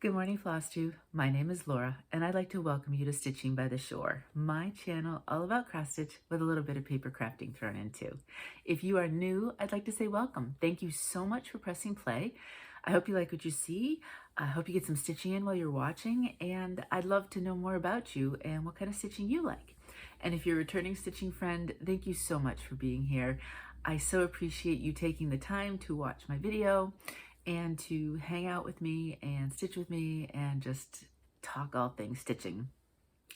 Good morning, Flosstube. My name is Laura, and I'd like to welcome you to Stitching by the Shore, my channel all about cross stitch with a little bit of paper crafting thrown in too. If you are new, I'd like to say welcome. Thank you so much for pressing play. I hope you like what you see. I hope you get some stitching in while you're watching, and I'd love to know more about you and what kind of stitching you like. And if you're a returning stitching friend, thank you so much for being here. I so appreciate you taking the time to watch my video and to hang out with me and stitch with me and just talk all things stitching.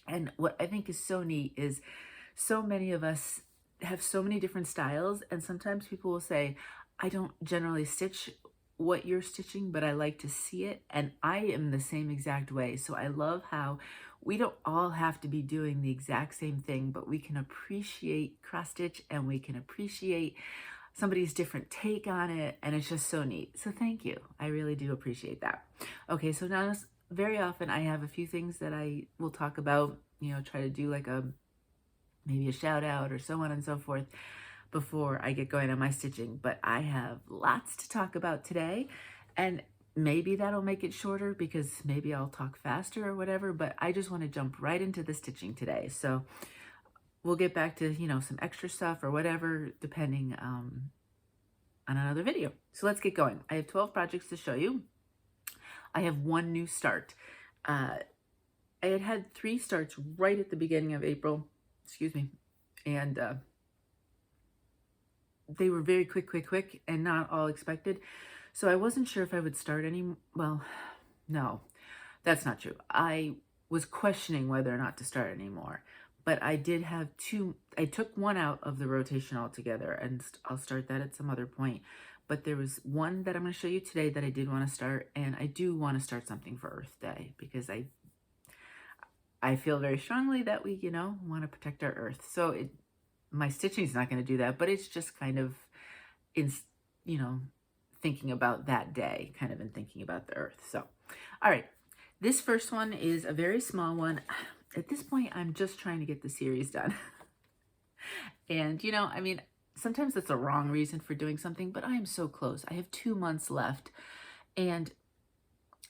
And what I think is so neat is so many of us have so many different styles, and sometimes people will say, I don't generally stitch what you're stitching, but I like to see it, and I am the same exact way. So I love how we don't all have to be doing the exact same thing, but we can appreciate cross stitch and we can appreciate somebody's different take on it, and it's just so neat. So thank you. I really do appreciate that. Okay, so now very often I have a few things that I will talk about, try to do like maybe a shout out or so on and so forth before I get going on my stitching. But I have lots to talk about today, and maybe that'll make it shorter because maybe I'll talk faster or whatever, but I just want to jump right into the stitching today. So we'll get back to, some extra stuff or whatever, depending on another video. So let's get going. I have 12 projects to show you. I have one new start. I had 3 starts right at the beginning of April, and they were very quick, and not all expected. So I wasn't sure if I would start well, no, that's not true. I was questioning whether or not to start anymore. But I did have 2, I took one out of the rotation altogether, and I'll start that at some other point. But there was one that I'm going to show you today that I did want to start, and I do want to start something for Earth Day because I feel very strongly that we, want to protect our Earth. So my stitching is not going to do that, but it's just kind of, thinking about that day, kind of in thinking about the Earth. So, all right, this first one is a very small one. At this point, I'm just trying to get the series done. And, sometimes that's the wrong reason for doing something, but I am so close. I have 2 months left, and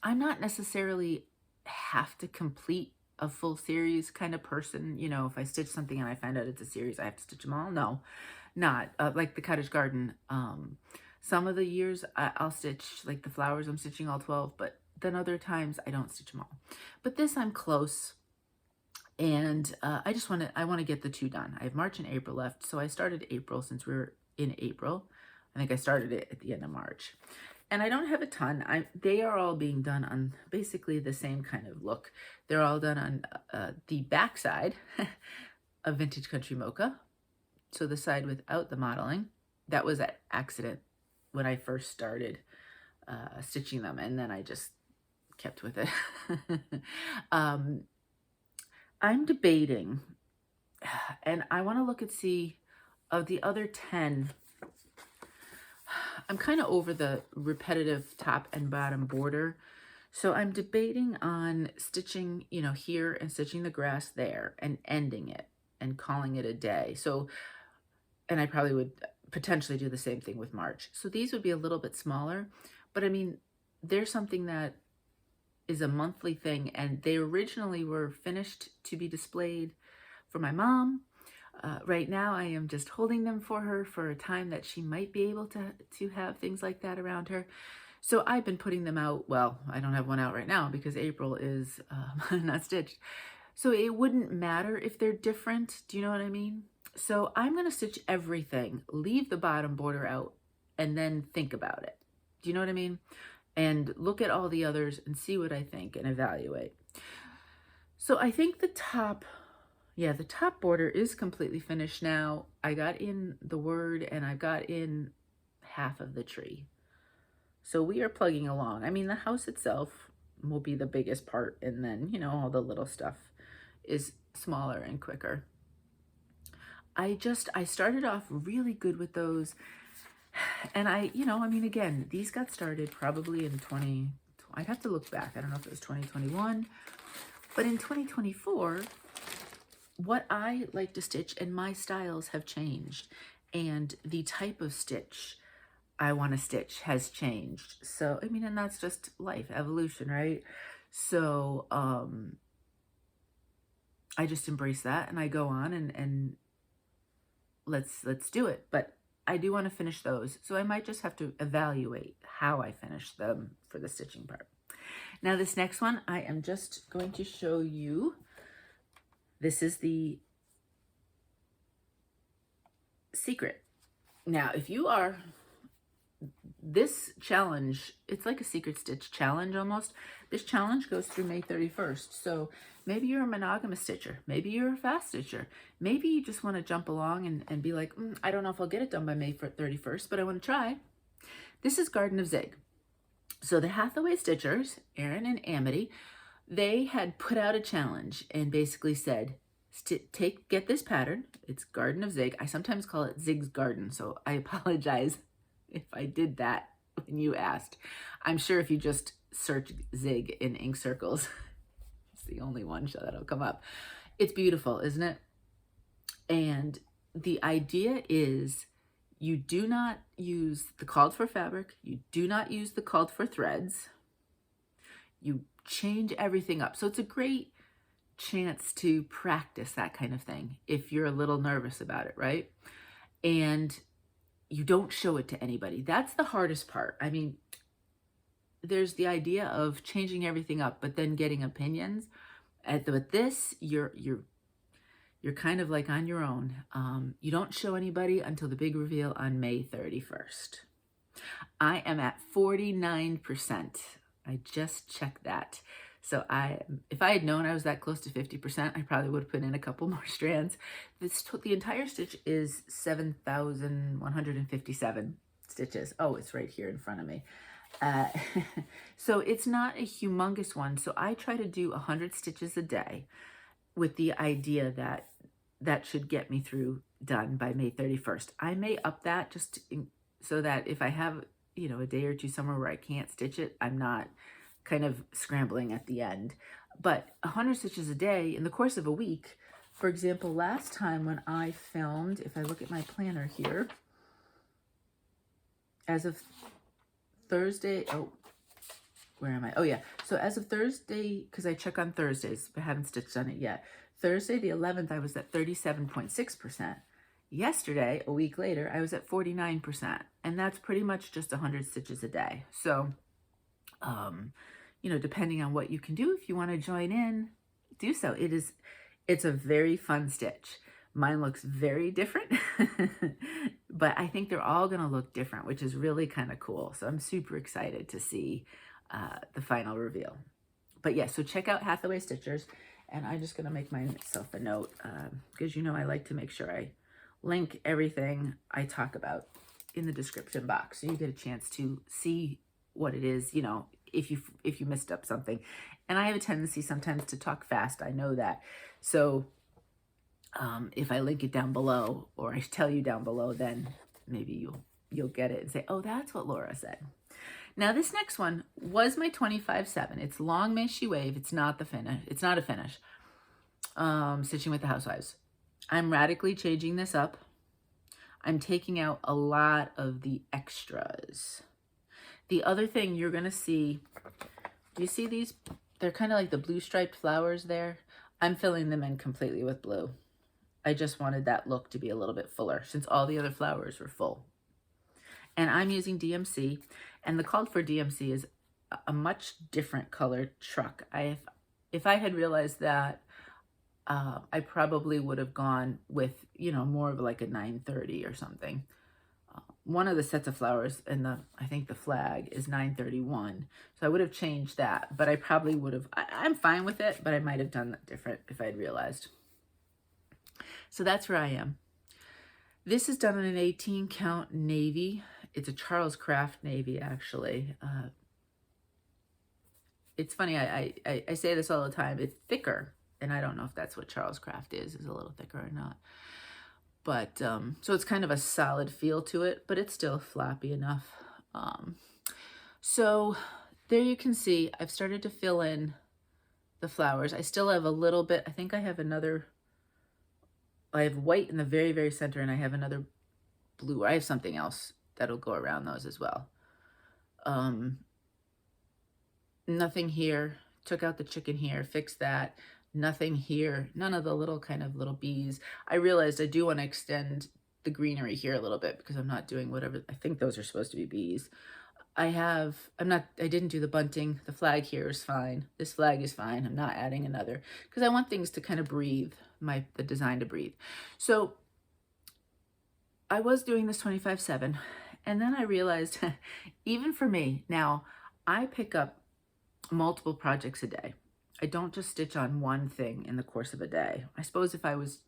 I'm not necessarily have to complete a full series kind of person. If I stitch something and I find out it's a series, I have to stitch them all. No, not like the Cottage Garden. Some of the years I'll stitch, like the flowers, I'm stitching all 12, but then other times I don't stitch them all. But this, I'm close. And I want to get the 2 done. I have March and April left. So I started April since we're in April. I think I started it at the end of March. And I don't have a ton. They are all being done on basically the same kind of look. They're all done on the back side of Vintage Country Mocha. So the side without the modeling. That was an accident when I first started stitching them. And then I just kept with it. I'm debating, and I want to look and see of the other 10. I'm kind of over the repetitive top and bottom border. So I'm debating on stitching, here and stitching the grass there and ending it and calling it a day. So, and I probably would potentially do the same thing with March. So these would be a little bit smaller, but I mean, there's something that is a monthly thing, and they originally were finished to be displayed for my mom. Right now I am just holding them for her for a time that she might be able to have things like that around her. So I've been putting them out. Well, I don't have one out right now because April is not stitched. So it wouldn't matter if they're different. Do you know what I mean? So I'm going to stitch everything, leave the bottom border out, and then think about it. Do you know what I mean? And look at all the others and see what I think and evaluate. So I think the top border is completely finished now. I got in the word and I got in half of the tree. So we are plugging along. I mean, the house itself will be the biggest part, and then, all the little stuff is smaller and quicker. I started off really good with those. And again, these got started probably in I'd have to look back. I don't know if it was 2021, but in 2024, what I like to stitch and my styles have changed, and the type of stitch I want to stitch has changed. So, I mean, and that's just life, evolution, right? So, I just embrace that and I go on and let's do it. But I do want to finish those. So I might just have to evaluate how I finish them for the stitching part. Now this next one, I am just going to show you. This is the secret. Now, if you are, this challenge, it's like a secret stitch challenge almost. This challenge goes through May 31st. So maybe you're a monogamous stitcher. Maybe you're a fast stitcher. Maybe you just want to jump along and be like, I don't know if I'll get it done by May 31st, but I want to try. This is Garden of Zig. So the Hathaway Stitchers, Erin and Amity, they had put out a challenge and basically said, get this pattern. It's Garden of Zig. I sometimes call it Zig's Garden, so I apologize if I did that when you asked. I'm sure if you just search Zig in ink circles, it's the only one that'll come up. It's beautiful, isn't it? And the idea is you do not use the called for fabric. You do not use the called for threads. You change everything up. So it's a great chance to practice that kind of thing if you're a little nervous about it, right? And you don't show it to anybody. That's the hardest part. I mean, there's the idea of changing everything up, but then getting opinions. With this, you're kind of like on your own. You don't show anybody until the big reveal on May 31st. I am at 49%. I just checked that. So if I had known I was that close to 50%, I probably would have put in a couple more strands. The entire stitch is 7,157 stitches. Oh, it's right here in front of me. So it's not a humongous one. So I try to do 100 stitches a day with the idea that that should get me done by May 31st. I may up that so that if I have, a day or two somewhere where I can't stitch it, I'm not kind of scrambling at the end. But 100 stitches a day in the course of a week. For example, last time when I filmed, if I look at my planner here, as of Thursday, where am I? Oh yeah, so as of Thursday, because I check on Thursdays, but haven't stitched on it yet. Thursday the 11th, I was at 37.6%. Yesterday, a week later, I was at 49%. And that's pretty much just 100 stitches a day. So, depending on what you can do, if you want to join in, do so. It's a very fun stitch. Mine looks very different, but I think they're all going to look different, which is really kind of cool. So I'm super excited to see the final reveal. But yeah, so check out Hathaway Stitchers, and I'm just going to make myself a note because I like to make sure I link everything I talk about in the description box, so you get a chance to see what it is, if you missed up something. And I have a tendency sometimes to talk fast. I know that. So if I link it down below, or I tell you down below, then maybe you'll get it and say, oh, that's what Laura said. Now this next one was my 25/7. It's long May She Wave. It's not the finish. It's not a finish. Stitching with the Housewives. I'm radically changing this up. I'm taking out a lot of the extras. The other thing you're going to see, you see these? They're kind of like the blue striped flowers there. I'm filling them in completely with blue. I just wanted that look to be a little bit fuller since all the other flowers were full. And I'm using DMC, and the called for DMC is a much different colored truck. If I had realized that, I probably would have gone with, more of like a 930 or something. One of the sets of flowers and I think the flag is 931. So I would have changed that, but I probably would have, I'm fine with it, but I might have done that different if I'd realized. So that's where I am. This is done in an 18 count navy. It's a Charles Craft navy, actually. It's funny, I say this all the time. It's thicker, and I don't know if that's what Charles Craft is a little thicker or not. But, so it's kind of a solid feel to it, but it's still floppy enough. So there you can see, I've started to fill in the flowers. I still have a little bit, I think I have white in the very, very center, and I have another blue. I have something else that'll go around those as well. Nothing here. Took out the chicken here, fixed that. Nothing here. None of the little kind of little bees. I realized I do want to extend the greenery here a little bit because I'm not doing whatever. I think those are supposed to be bees. I didn't do the bunting. The flag here is fine. This flag is fine. I'm not adding another because I want things to kind of breathe, the design to breathe. So I was doing this 25/7, and then I realized even for me, now I pick up multiple projects a day. I don't just stitch on one thing in the course of a day. I suppose if I was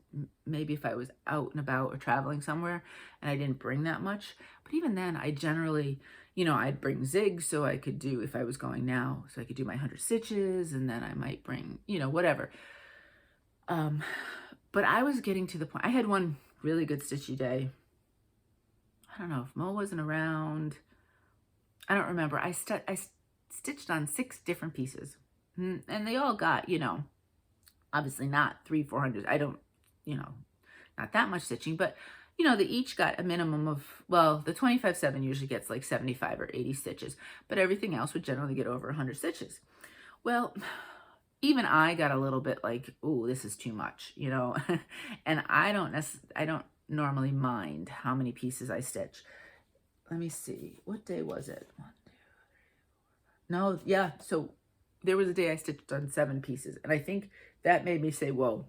out and about or traveling somewhere and I didn't bring that much, but even then I generally, I'd bring zigs so I could do, if I was going now, so I could do my 100 stitches, and then I might bring, whatever. But I was getting to the point, I had one really good stitchy day. I don't know if Mo wasn't around. I don't remember. I stitched on 6 different pieces, and they all got, obviously not 300-400. I don't, not that much stitching, but they each got a minimum of, well, the 25/7 usually gets like 75 or 80 stitches, but everything else would generally get over 100 stitches. Well, even I got a little bit like, oh, this is too much, and I don't normally mind how many pieces I stitch. Let me see, what day was it? 1, 2, 3, 4, 5. No, yeah, so there was a day I stitched on 7 pieces, and I think that made me say, whoa,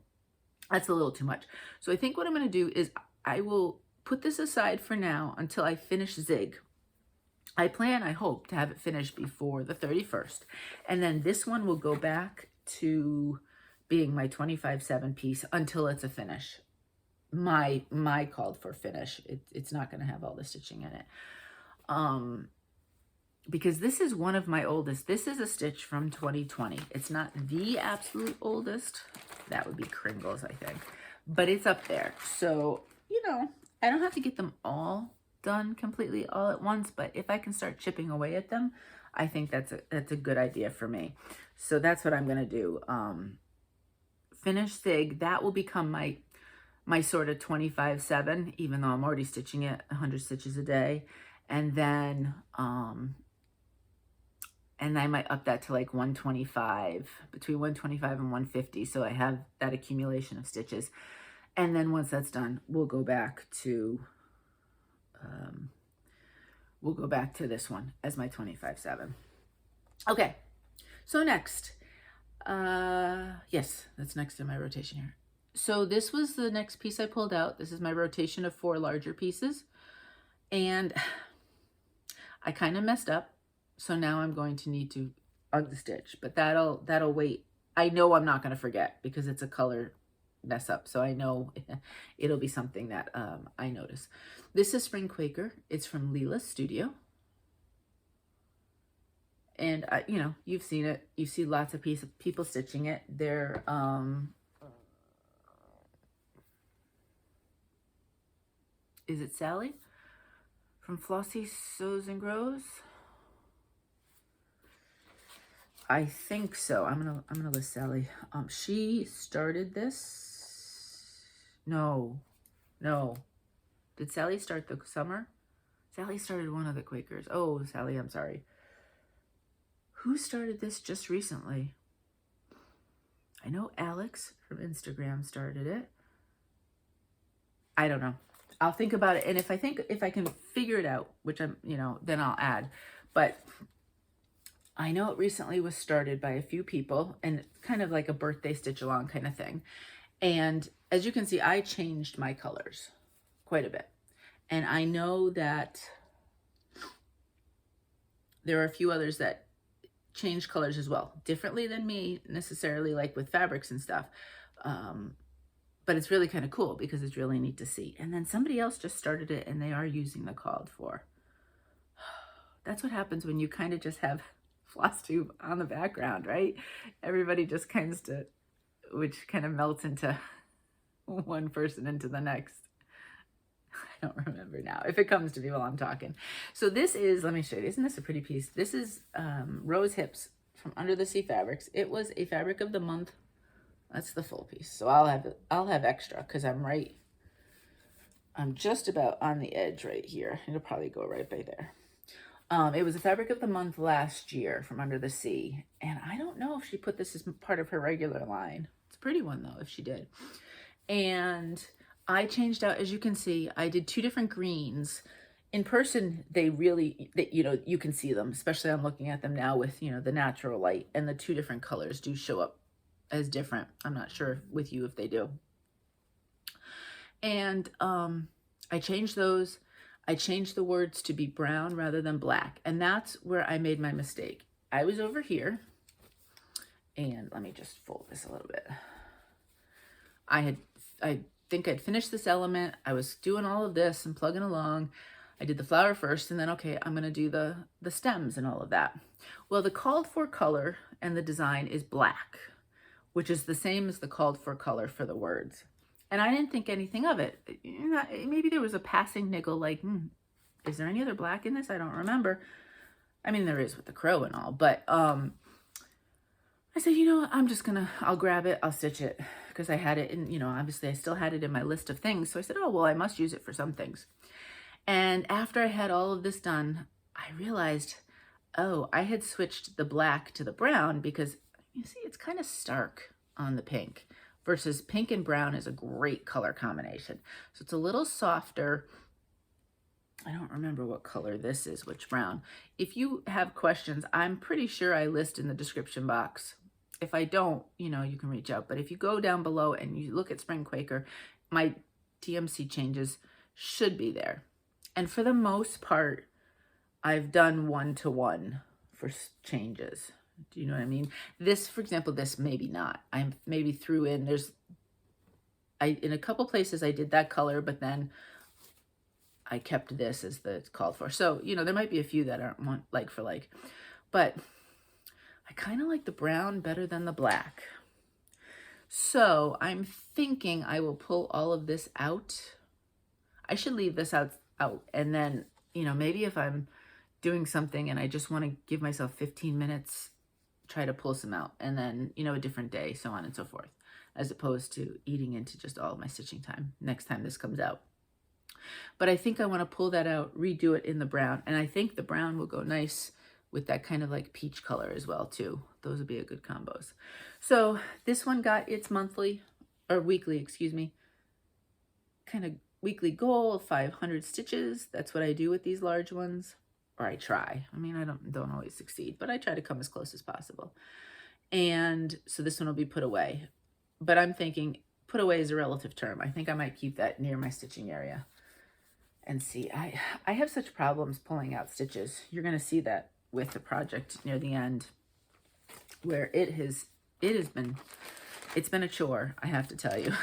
that's a little too much. So I think what I'm going to do is I will put this aside for now until I finish zig. I hope to have it finished before the 31st, and then this one will go back to being my 25/7 piece until it's a finish. My called for finish. It's not going to have all the stitching in it. Because this is one of my oldest. This is a stitch from 2020. It's not the absolute oldest. That would be Kringles, I think. But it's up there. So, I don't have to get them all done completely all at once, but if I can start chipping away at them, I think that's a good idea for me. So that's what I'm going to do. Finish zig. That will become my sort of 25/7, even though I'm already stitching it 100 stitches a day. And then I might up that to like 125, between 125 and 150. So I have that accumulation of stitches. And then once that's done, we'll go back to this one as my 25/7. Okay. So next, yes, that's next in my rotation here. So this was the next piece I pulled out. This is my rotation of 4 larger pieces. And I kind of messed up. So now I'm going to need to unstitch, but that'll wait. I know I'm not going to forget because it's a color mess up. So I know it'll be something that I notice. This is Spring Quaker. It's from Lila's Studio. And, you've seen it. You see lots of people stitching it. They're, is it Sally from Flossie Sews and Grows? I think so. I'm gonna list Sally. She started this. No. Did Sally start the summer? Sally started one of the Quakers. Oh, Sally, I'm sorry. Who started this just recently? I know Alex from Instagram started it. I don't know. I'll think about it. And if I can figure it out, which I'm, then I'll add. But I know it recently was started by a few people and kind of like a birthday stitch along kind of thing. And as you can see, I changed my colors quite a bit. And I know that there are a few others that change colors as well, differently than me necessarily, like with fabrics and stuff. But it's really kind of cool because it's really neat to see. And then somebody else just started it and they are using the called for. That's what happens when you kind of just have Flosstube on the background, right? Everybody just which kind of melts into one person into the next. I don't remember now. If it comes to me while I'm talking. So this is, let me show you. Isn't this a pretty piece? This is Rose Hips from Under the Sea Fabrics. It was a fabric of the month. That's the full piece. So I'll have extra because I'm right. I'm just about on the edge right here. It'll probably go right by there. It was a fabric of the month last year from Under the Sea. And I don't know if she put this as part of her regular line. It's a pretty one though, if she did. And I changed out, as you can see, I did 2 different greens. In person, you can see them, especially I'm looking at them now with, the natural light, and the 2 different colors do show up as different. I'm not sure with you if they do. And I changed those. I changed the words to be brown rather than black. And that's where I made my mistake. I was over here, and let me just fold this a little bit. I think I'd finished this element. I was doing all of this and plugging along. I did the flower first, and then, okay, I'm going to do the stems and all of that. Well, the called for color and the design is black, which is the same as the called for color for the words. And I didn't think anything of it. Maybe there was a passing niggle like, is there any other black in this? I don't remember. I mean, there is with the crow and all, but I said, I'll grab it, I'll stitch it, because I had it in, obviously I still had it in my list of things. So I said, oh, well, I must use it for some things. And after I had all of this done, I realized, oh, I had switched the black to the brown because you see, it's kind of stark on the pink versus pink and brown is a great color combination. So it's a little softer. I don't remember what color this is, which brown. If you have questions, I'm pretty sure I list in the description box. If I don't, you can reach out. But if you go down below and you look at Spring Quaker, my TMC changes should be there. And for the most part, I've done 1-to-1 for changes. Do you know what I mean? This, for example, this maybe not. I maybe threw in, in a couple places I did that color, but then I kept this as the called for. So, there might be a few that aren't like for like, but I kind of like the brown better than the black. So I'm thinking I will pull all of this out. I should leave this out. And then, maybe if I'm doing something and I just want to give myself 15 minutes, try to pull some out, and then, a different day, so on and so forth, as opposed to eating into just all of my stitching time next time this comes out. But I think I want to pull that out, redo it in the brown, and I think the brown will go nice with that kind of like peach color as well too. Those would be a good combos. So this one got its weekly, kind of weekly goal of 500 stitches. That's what I do with these large ones, or I try. I mean, I don't always succeed, but I try to come as close as possible. And so this one will be put away, but I'm thinking put away is a relative term. I think I might keep that near my stitching area and see. I have such problems pulling out stitches. You're going to see that with the project near the end, where it's been a chore, I have to tell you.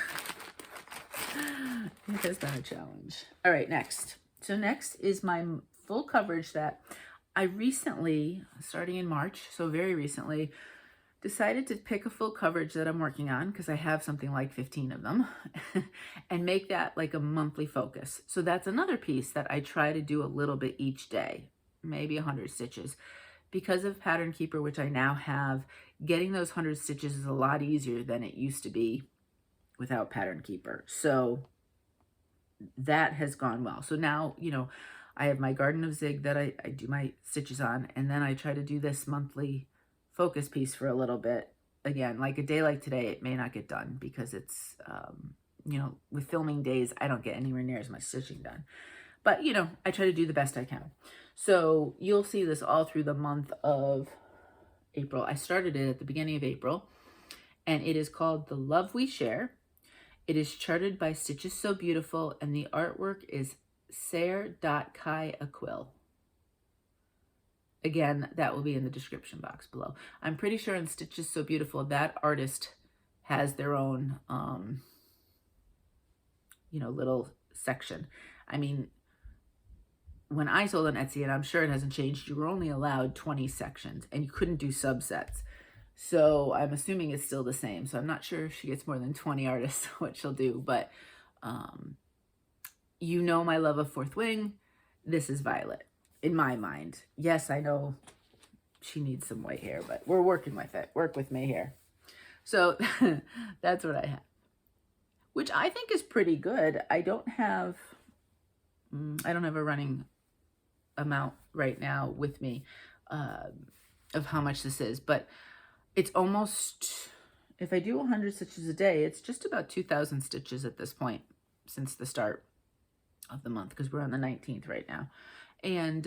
It has been a challenge. All right, next. So next is my full coverage that I recently, starting in March, so very recently, decided to pick a full coverage that I'm working on, because I have something like 15 of them, and make that like a monthly focus. So that's another piece that I try to do a little bit each day, maybe 100 stitches. Because of Pattern Keeper, which I now have, getting those 100 stitches is a lot easier than it used to be without Pattern Keeper. So that has gone well. So now, I have my Garden of Zig that I do my stitches on, and then I try to do this monthly focus piece for a little bit. Again, like a day like today, it may not get done because it's, with filming days, I don't get anywhere near as much stitching done. But, I try to do the best I can. So you'll see this all through the month of April. I started it at the beginning of April, and it is called The Love We Share. It is charted by Stitches So Beautiful, and the artwork is Serr.Kai a Quill. Again, that will be in the description box below. I'm pretty sure in Stitches So Beautiful, that artist has their own, little section. I mean, when I sold on Etsy, and I'm sure it hasn't changed, you were only allowed 20 sections, and you couldn't do subsets. So I'm assuming it's still the same. So I'm not sure if she gets more than 20 artists, what she'll do. But my love of Fourth Wing. This is Violet, in my mind. Yes, I know she needs some white hair, but we're working with it. Work with me here. So that's what I have, which I think is pretty good. I don't have I don't have a running amount right now with me of how much this is, but it's almost, if I do 100 stitches a day, it's just about 2,000 stitches at this point since the start of the month, because we're on the 19th right now. And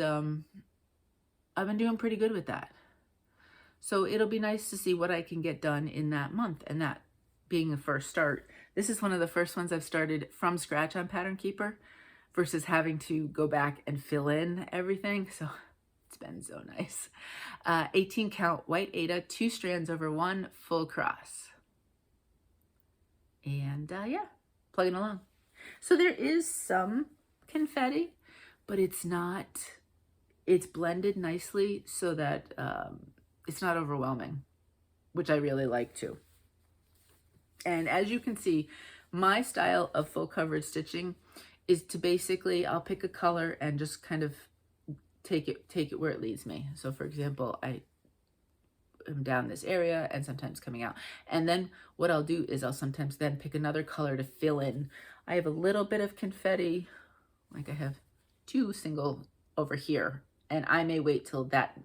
I've been doing pretty good with that. So it'll be nice to see what I can get done in that month, and that being the first start. This is one of the first ones I've started from scratch on Pattern Keeper versus having to go back and fill in everything. So it's been so nice. 18 count white Aida, 2 strands over 1 full cross. And yeah, plugging along. So there is some confetti, but it's not, it's blended nicely so that it's not overwhelming, which I really like too. And as you can see, my style of full coverage stitching is to basically, I'll pick a color and just kind of take it where it leads me. So for example, I am down this area and sometimes coming out. And then what I'll do is I'll sometimes then pick another color to fill in. I have a little bit of confetti, like I have 2 single over here, and I may wait till that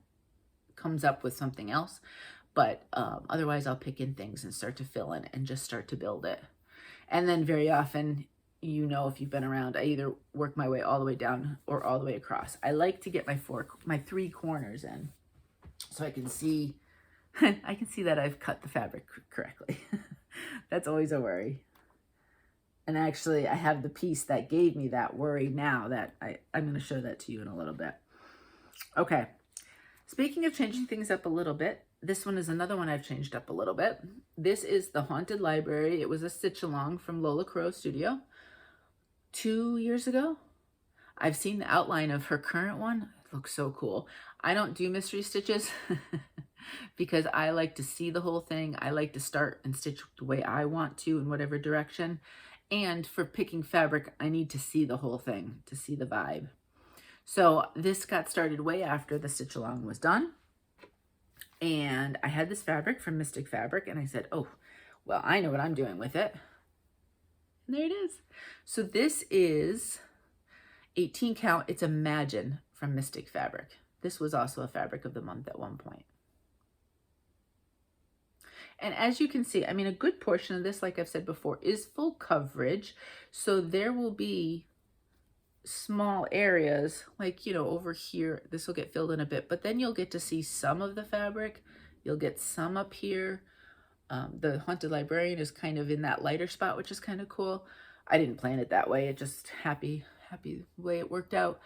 comes up with something else. But otherwise I'll pick in things and start to fill in and just start to build it. And then very often, you know, if you've been around, I either work my way all the way down or all the way across. I like to get my 3 corners in so I can see, I can see that I've cut the fabric correctly. That's always a worry. And actually I have the piece that gave me that worry now that I'm going to show that to you in a little bit. Okay. Speaking of changing things up a little bit, this one is another one I've changed up a little bit. This is the Haunted Library. It was a stitch along from Lola Studio 2 years ago. I've seen the outline of her current one. It looks so cool. I don't do mystery stitches because I like to see the whole thing. I like to start and stitch the way I want to in whatever direction. And for picking fabric, I need to see the whole thing to see the vibe. So this got started way after the stitch along was done. And I had this fabric from Mystic Fabric, and I said, oh, well, I know what I'm doing with it. And there it is. So this is 18 count. It's Imagine from Mystic Fabric. This was also a fabric of the month at one point. And as you can see, I mean, a good portion of this, like I've said before, is full coverage. So there will be small areas like, you know, over here, this will get filled in a bit, but then you'll get to see some of the fabric. You'll get some up here. The Haunted Librarian is kind of in that lighter spot, which is kind of cool. I didn't plan it that way. It just happy the way it worked out.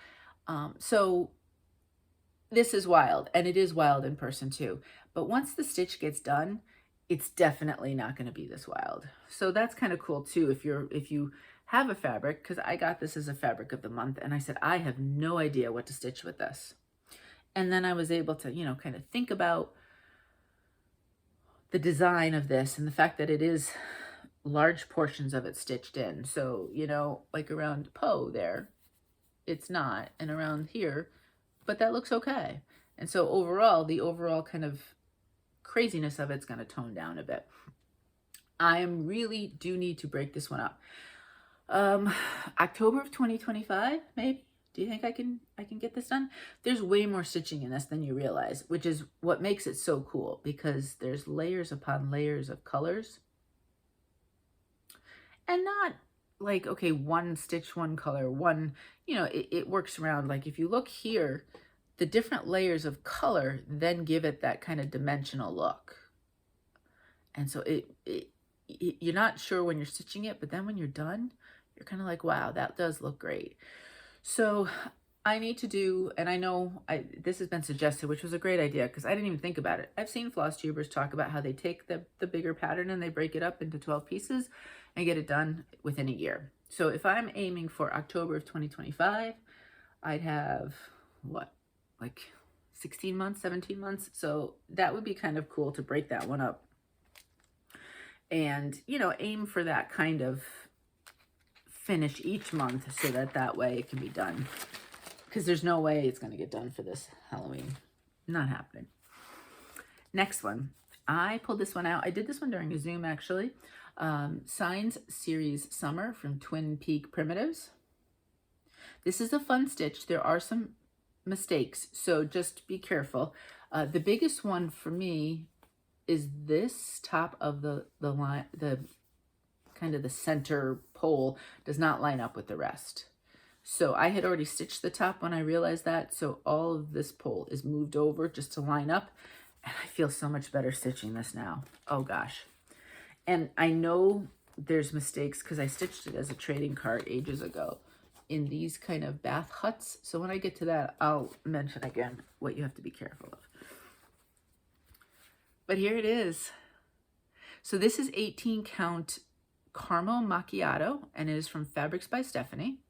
So this is wild, and it is wild in person too. But once the stitch gets done, it's definitely not going to be this wild. So that's kind of cool too. If you have a fabric, because I got this as a fabric of the month, and I said, I have no idea what to stitch with this. And then I was able to, you know, kind of think about the design of this and the fact that it is large portions of it stitched in. So, you know, like around Poe there, it's not, and around here, but that looks okay. And so overall, the overall kind of craziness of it's going to tone down a bit. I really do need to break this one up. October of 2025, maybe. Do you think I can get this done? There's way more stitching in this than you realize, which is what makes it so cool, because there's layers upon layers of colors. And not like, okay, one stitch, one color, one, you know, it works around. Like if you look here, the different layers of color then give it that kind of dimensional look. And so you're not sure when you're stitching it, but then when you're done, you're kind of like, wow, that does look great. So I need to do, and I know this has been suggested, which was a great idea because I didn't even think about it. I've seen Flosstubers talk about how they take the bigger pattern and they break it up into 12 pieces and get it done within a year. So if I'm aiming for October of 2025, I'd have, what, like 16 months, 17 months? So that would be kind of cool to break that one up. And, you know, aim for that kind of finish each month so that way it can be done. Because there's no way it's going to get done for this Halloween. Not happening. Next one. I pulled this one out. I did this one during a Zoom, actually. Signs Series Summer from Twin Peak Primitives. This is a fun stitch. There are some mistakes, so just be careful. The biggest one for me is this top of the line, the kind of the center pole does not line up with the rest. So I had already stitched the top when I realized that, so all of this pole is moved over just to line up, and I feel so much better stitching this now. Oh gosh. And I know there's mistakes because I stitched it as a trading card ages ago in these kind of bath huts. So when I get to that, I'll mention again what you have to be careful of. But here it is. So this is 18 count Carmel Macchiato, and it is from Fabrics by Stephanie.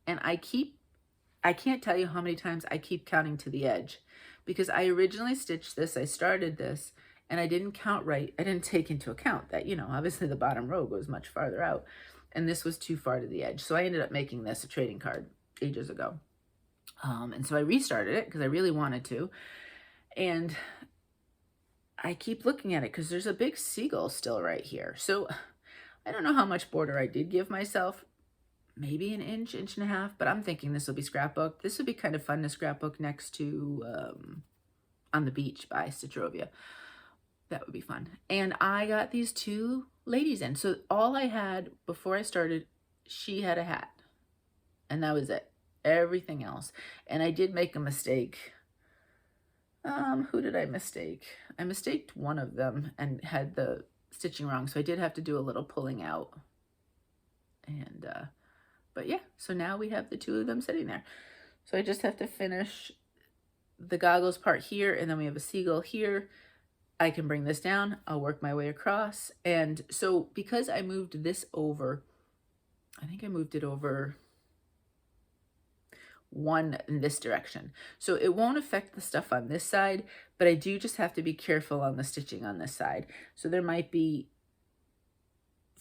And I can't tell you how many times I keep counting to the edge, because I originally stitched this, I started this, and I didn't count right. I didn't take into account that, you know, obviously the bottom row goes much farther out, and this was too far to the edge. So I ended up making this a trading card ages ago. And so I restarted it because I really wanted to. And I keep looking at it because there's a big seagull still right here. So I don't know how much border I did give myself. Maybe an inch, inch and a half, but I'm thinking this will be scrapbook. This would be kind of fun to scrapbook next to On the Beach by Stitchrovia. That would be fun. And I got these two ladies in. So all I had before I started, she had a hat. And that was it. Everything else. And I did make a mistake. Who did I mistake? I mistaked one of them and had the stitching wrong. So I did have to do a little pulling out. And, but yeah, so now we have the two of them sitting there. So I just have to finish the goggles part here, and then we have a seagull here. I can bring this down. I'll work my way across. And so because I moved this over, I think I moved it over one in this direction. So it won't affect the stuff on this side, but I do just have to be careful on the stitching on this side. So there might be,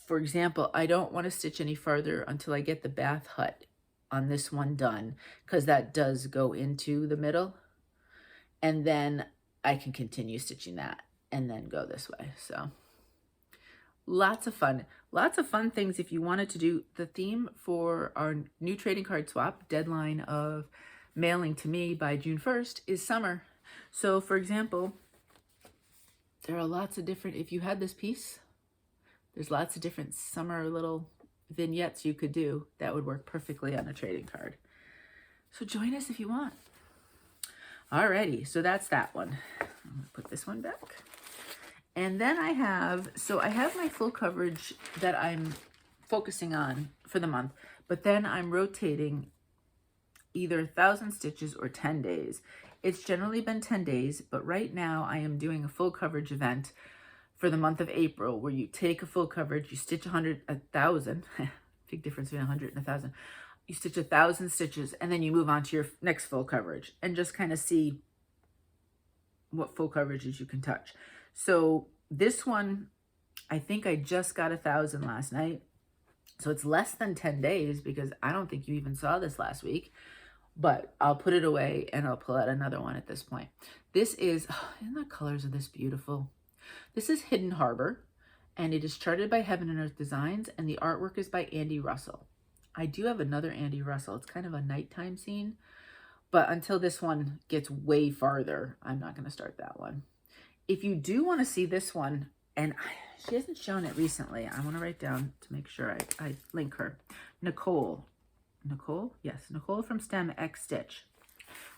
for example, I don't want to stitch any farther until I get the bath hut on this one done, because that does go into the middle. And then I can continue stitching that and then go this way. So lots of fun things if you wanted to do. The theme for our new trading card swap deadline of mailing to me by June 1st is summer. So for example, there are lots of different, if you had this piece, there's lots of different summer little vignettes you could do that would work perfectly on a trading card. So join us if you want. Alrighty, so that's that one. I'm gonna put this one back. And then I have my full coverage that I'm focusing on for the month, but then I'm rotating either 1,000 stitches or 10 days. It's generally been 10 days, but right now I am doing a full coverage event for the month of April, where you take a full coverage, you stitch 1,000, big difference between 100 and 1,000. You stitch 1,000 stitches, and then you move on to your next full coverage and just kind of see what full coverages you can touch. So this one, I think I just got 1,000 last night. So it's less than 10 days because I don't think you even saw this last week, but I'll put it away and I'll pull out another one at this point. This is, isn't the colors of this beautiful? This is Hidden Harbor, and it is charted by Heaven and Earth Designs, and the artwork is by Andy Russell. I do have another Andy Russell. It's kind of a nighttime scene, but until this one gets way farther, I'm not going to start that one. If you do want to see this one, and she hasn't shown it recently, I want to write down to make sure I link her. Nicole, yes, Nicole from STEM X Stitch.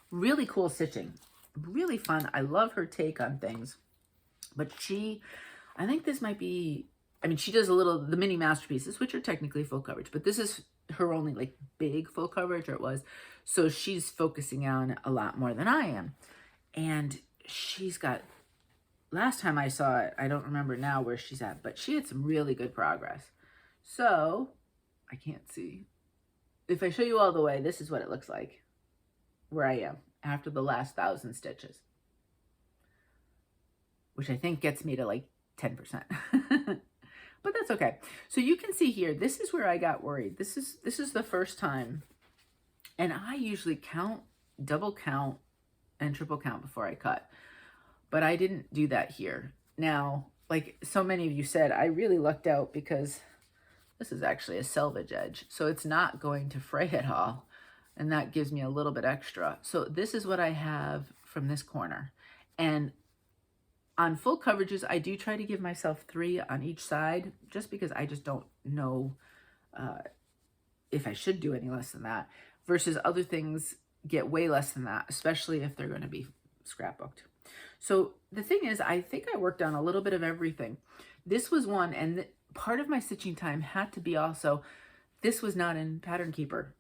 Really cool stitching, really fun. I love her take on things. But I think this might be, I mean, she does the mini masterpieces, which are technically full coverage, but this is her only like big full coverage, or it was. So she's focusing on a lot more than I am. And she's got, last time I saw it, I don't remember now where she's at, but she had some really good progress. So I can't see. If I show you all the way, this is what it looks like where I am after the last 1,000 stitches, which I think gets me to like 10%. But that's okay. So you can see here, this is where I got worried. This is the first time, and I usually count, double count, and triple count before I cut, but I didn't do that here. Now, like so many of you said, I really lucked out because This is actually a selvage edge, so it's not going to fray at all. And that gives me a little bit extra. So this is what I have from this corner. And on full coverages, I do try to give myself 3 on each side, just because I just don't know if I should do any less than that, versus other things get way less than that, especially if they're going to be scrapbooked. So the thing is, I think I worked on a little bit of everything. This was one, and part of my stitching time had to be also, this was not in Pattern Keeper.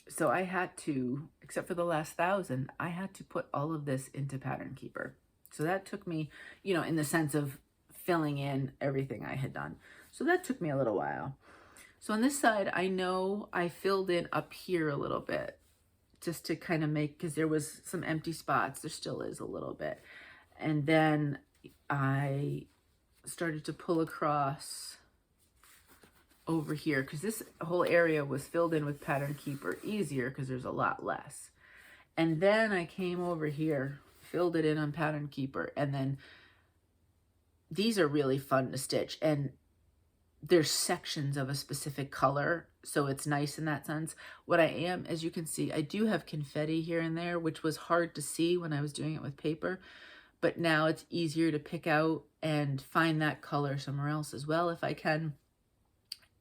So I had to, except for the last 1,000, I had to put all of this into Pattern Keeper. So that took me, you know, in the sense of filling in everything I had done. So that took me a little while. So on this side, I know I filled in up here a little bit just to kind of make, because there was some empty spots. There still is a little bit. And then I started to pull across over here, because this whole area was filled in with Pattern Keeper easier because there's a lot less. And then I came over here, filled it in on Pattern Keeper, and then these are really fun to stitch, and there's sections of a specific color, so it's nice in that sense. What I am, as you can see, I do have confetti here and there, which was hard to see when I was doing it with paper, but now it's easier to pick out and find that color somewhere else as well if I can.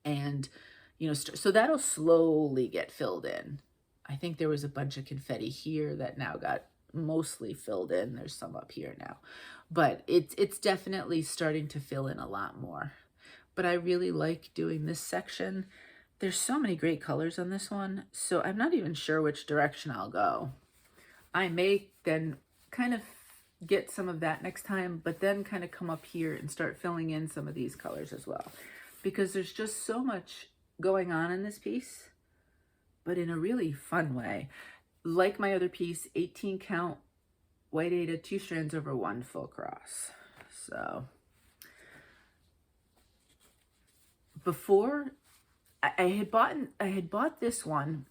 And, you know, so that'll slowly get filled in. I think there was a bunch of confetti here that now got mostly filled in. There's some up here now, but it's definitely starting to fill in a lot more. But I really like doing this section. There's so many great colors on this one, so I'm not even sure which direction I'll go. I may then kind of get some of that next time, but then kind of come up here and start filling in some of these colors as well, because there's just so much going on in this piece, but in a really fun way. Like my other piece, 18 count white Aida, 2 strands over 1 full cross. So before I had bought this one,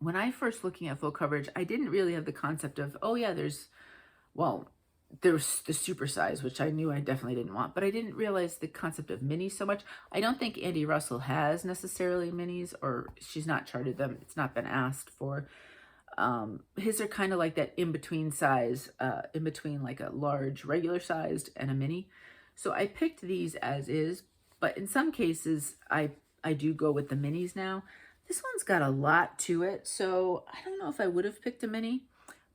when I first looking at full coverage, I didn't really have the concept of, oh yeah, there's the super size, which I knew I definitely didn't want, but I didn't realize the concept of minis so much. I don't think Andy Russell has necessarily minis, or she's not charted them. It's not been asked for. His are kind of like that in-between size, in between like a large regular sized and a mini. So I picked these as is, but in some cases I do go with the minis now. This one's got a lot to it, so I don't know if I would have picked a mini,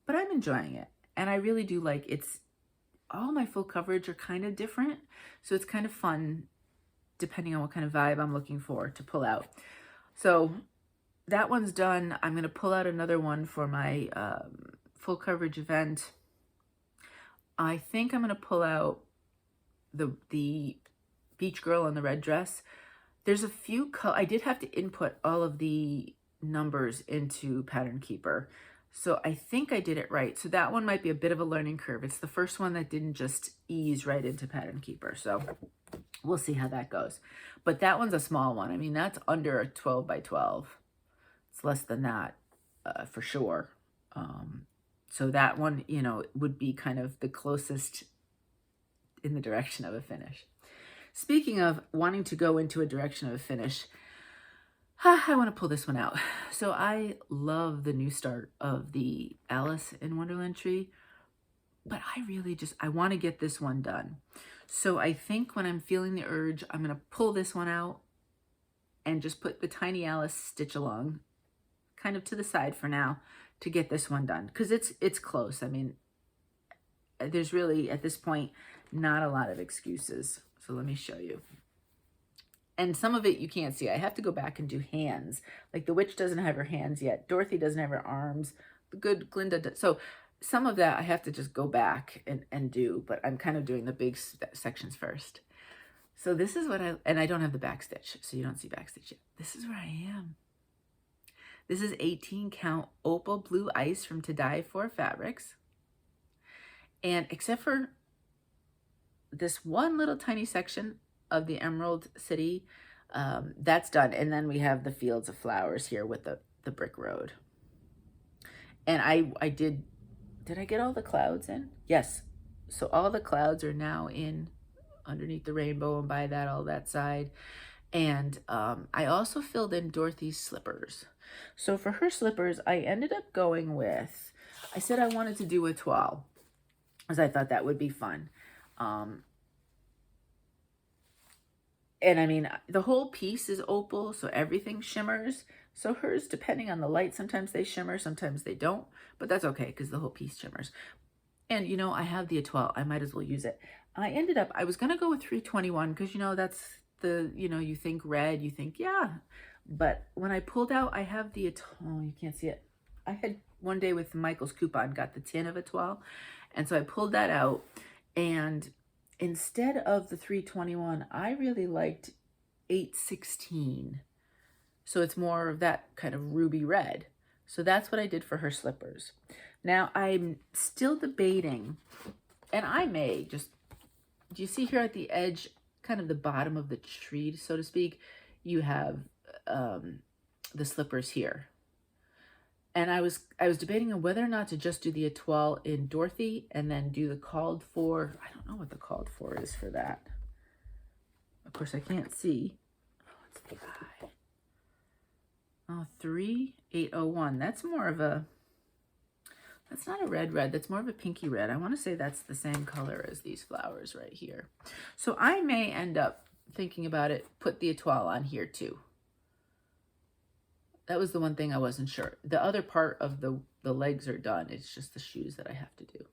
but I'm enjoying it. And I really do like it's, all my full coverage are kind of different. So it's kind of fun, depending on what kind of vibe I'm looking for to pull out. So that one's done. I'm going to pull out another one for my full coverage event. I think I'm going to pull out the Beach Girl in the red dress. There's a few, I did have to input all of the numbers into Pattern Keeper. So I think I did it right. So that one might be a bit of a learning curve. It's the first one that didn't just ease right into Pattern Keeper. So we'll see how that goes. But that one's a small one. I mean, that's under a 12 by 12. It's less than that for sure. So that one, you know, would be kind of the closest in the direction of a finish. Speaking of wanting to go into a direction of a finish, I want to pull this one out. So I love the new start of the Alice in Wonderland tree, but I want to get this one done. So I think when I'm feeling the urge, I'm going to pull this one out and just put the tiny Alice stitch along kind of to the side for now to get this one done, because it's close. I mean, there's really at this point not a lot of excuses. So let me show you. And some of it you can't see. I have to go back and do hands. Like the witch doesn't have her hands yet. Dorothy doesn't have her arms. The good Glinda does. So some of that I have to just go back and do, but I'm kind of doing the big sections first. So this is what and I don't have the back stitch, so you don't see back stitch yet. This is where I am. This is 18 count opal blue ice from To Die For Fabrics. And except for this one little tiny section of the Emerald City, that's done. And then we have the fields of flowers here with the brick road. And I did I get all the clouds in? Yes. So all the clouds are now in underneath the rainbow and by that, all that side. And I also filled in Dorothy's slippers. So for her slippers, I ended up going with, I said I wanted to do a toile, because I thought that would be fun. And I mean, the whole piece is opal, so everything shimmers. So hers, depending on the light, sometimes they shimmer, sometimes they don't. But that's okay, because the whole piece shimmers. And, you know, I have the étoile. I might as well use it. I was going to go with 321, because, you know, that's the, you know, you think red, you think, yeah. But when I pulled out, I have the étoile. Oh, you can't see it. I had one day with Michael's coupon, got the tin of étoile. And so I pulled that out. And instead of the 321, I really liked 816. So it's more of that kind of ruby red. So that's what I did for her slippers. Now I'm still debating, and I may just, do you see here at the edge, kind of the bottom of the tree, so to speak, you have the slippers here. And I was debating on whether or not to just do the étoile in Dorothy and then do the called for. I don't know what the called for is for that. Of course, I can't see. Oh, it's the eye. Oh, 3801. That's more of a, that's not a red. That's more of a pinky red. I want to say that's the same color as these flowers right here. So I may end up thinking about it, put the étoile on here too. That was the one thing I wasn't sure. The other part of the legs are done. It's just the shoes that I have to do.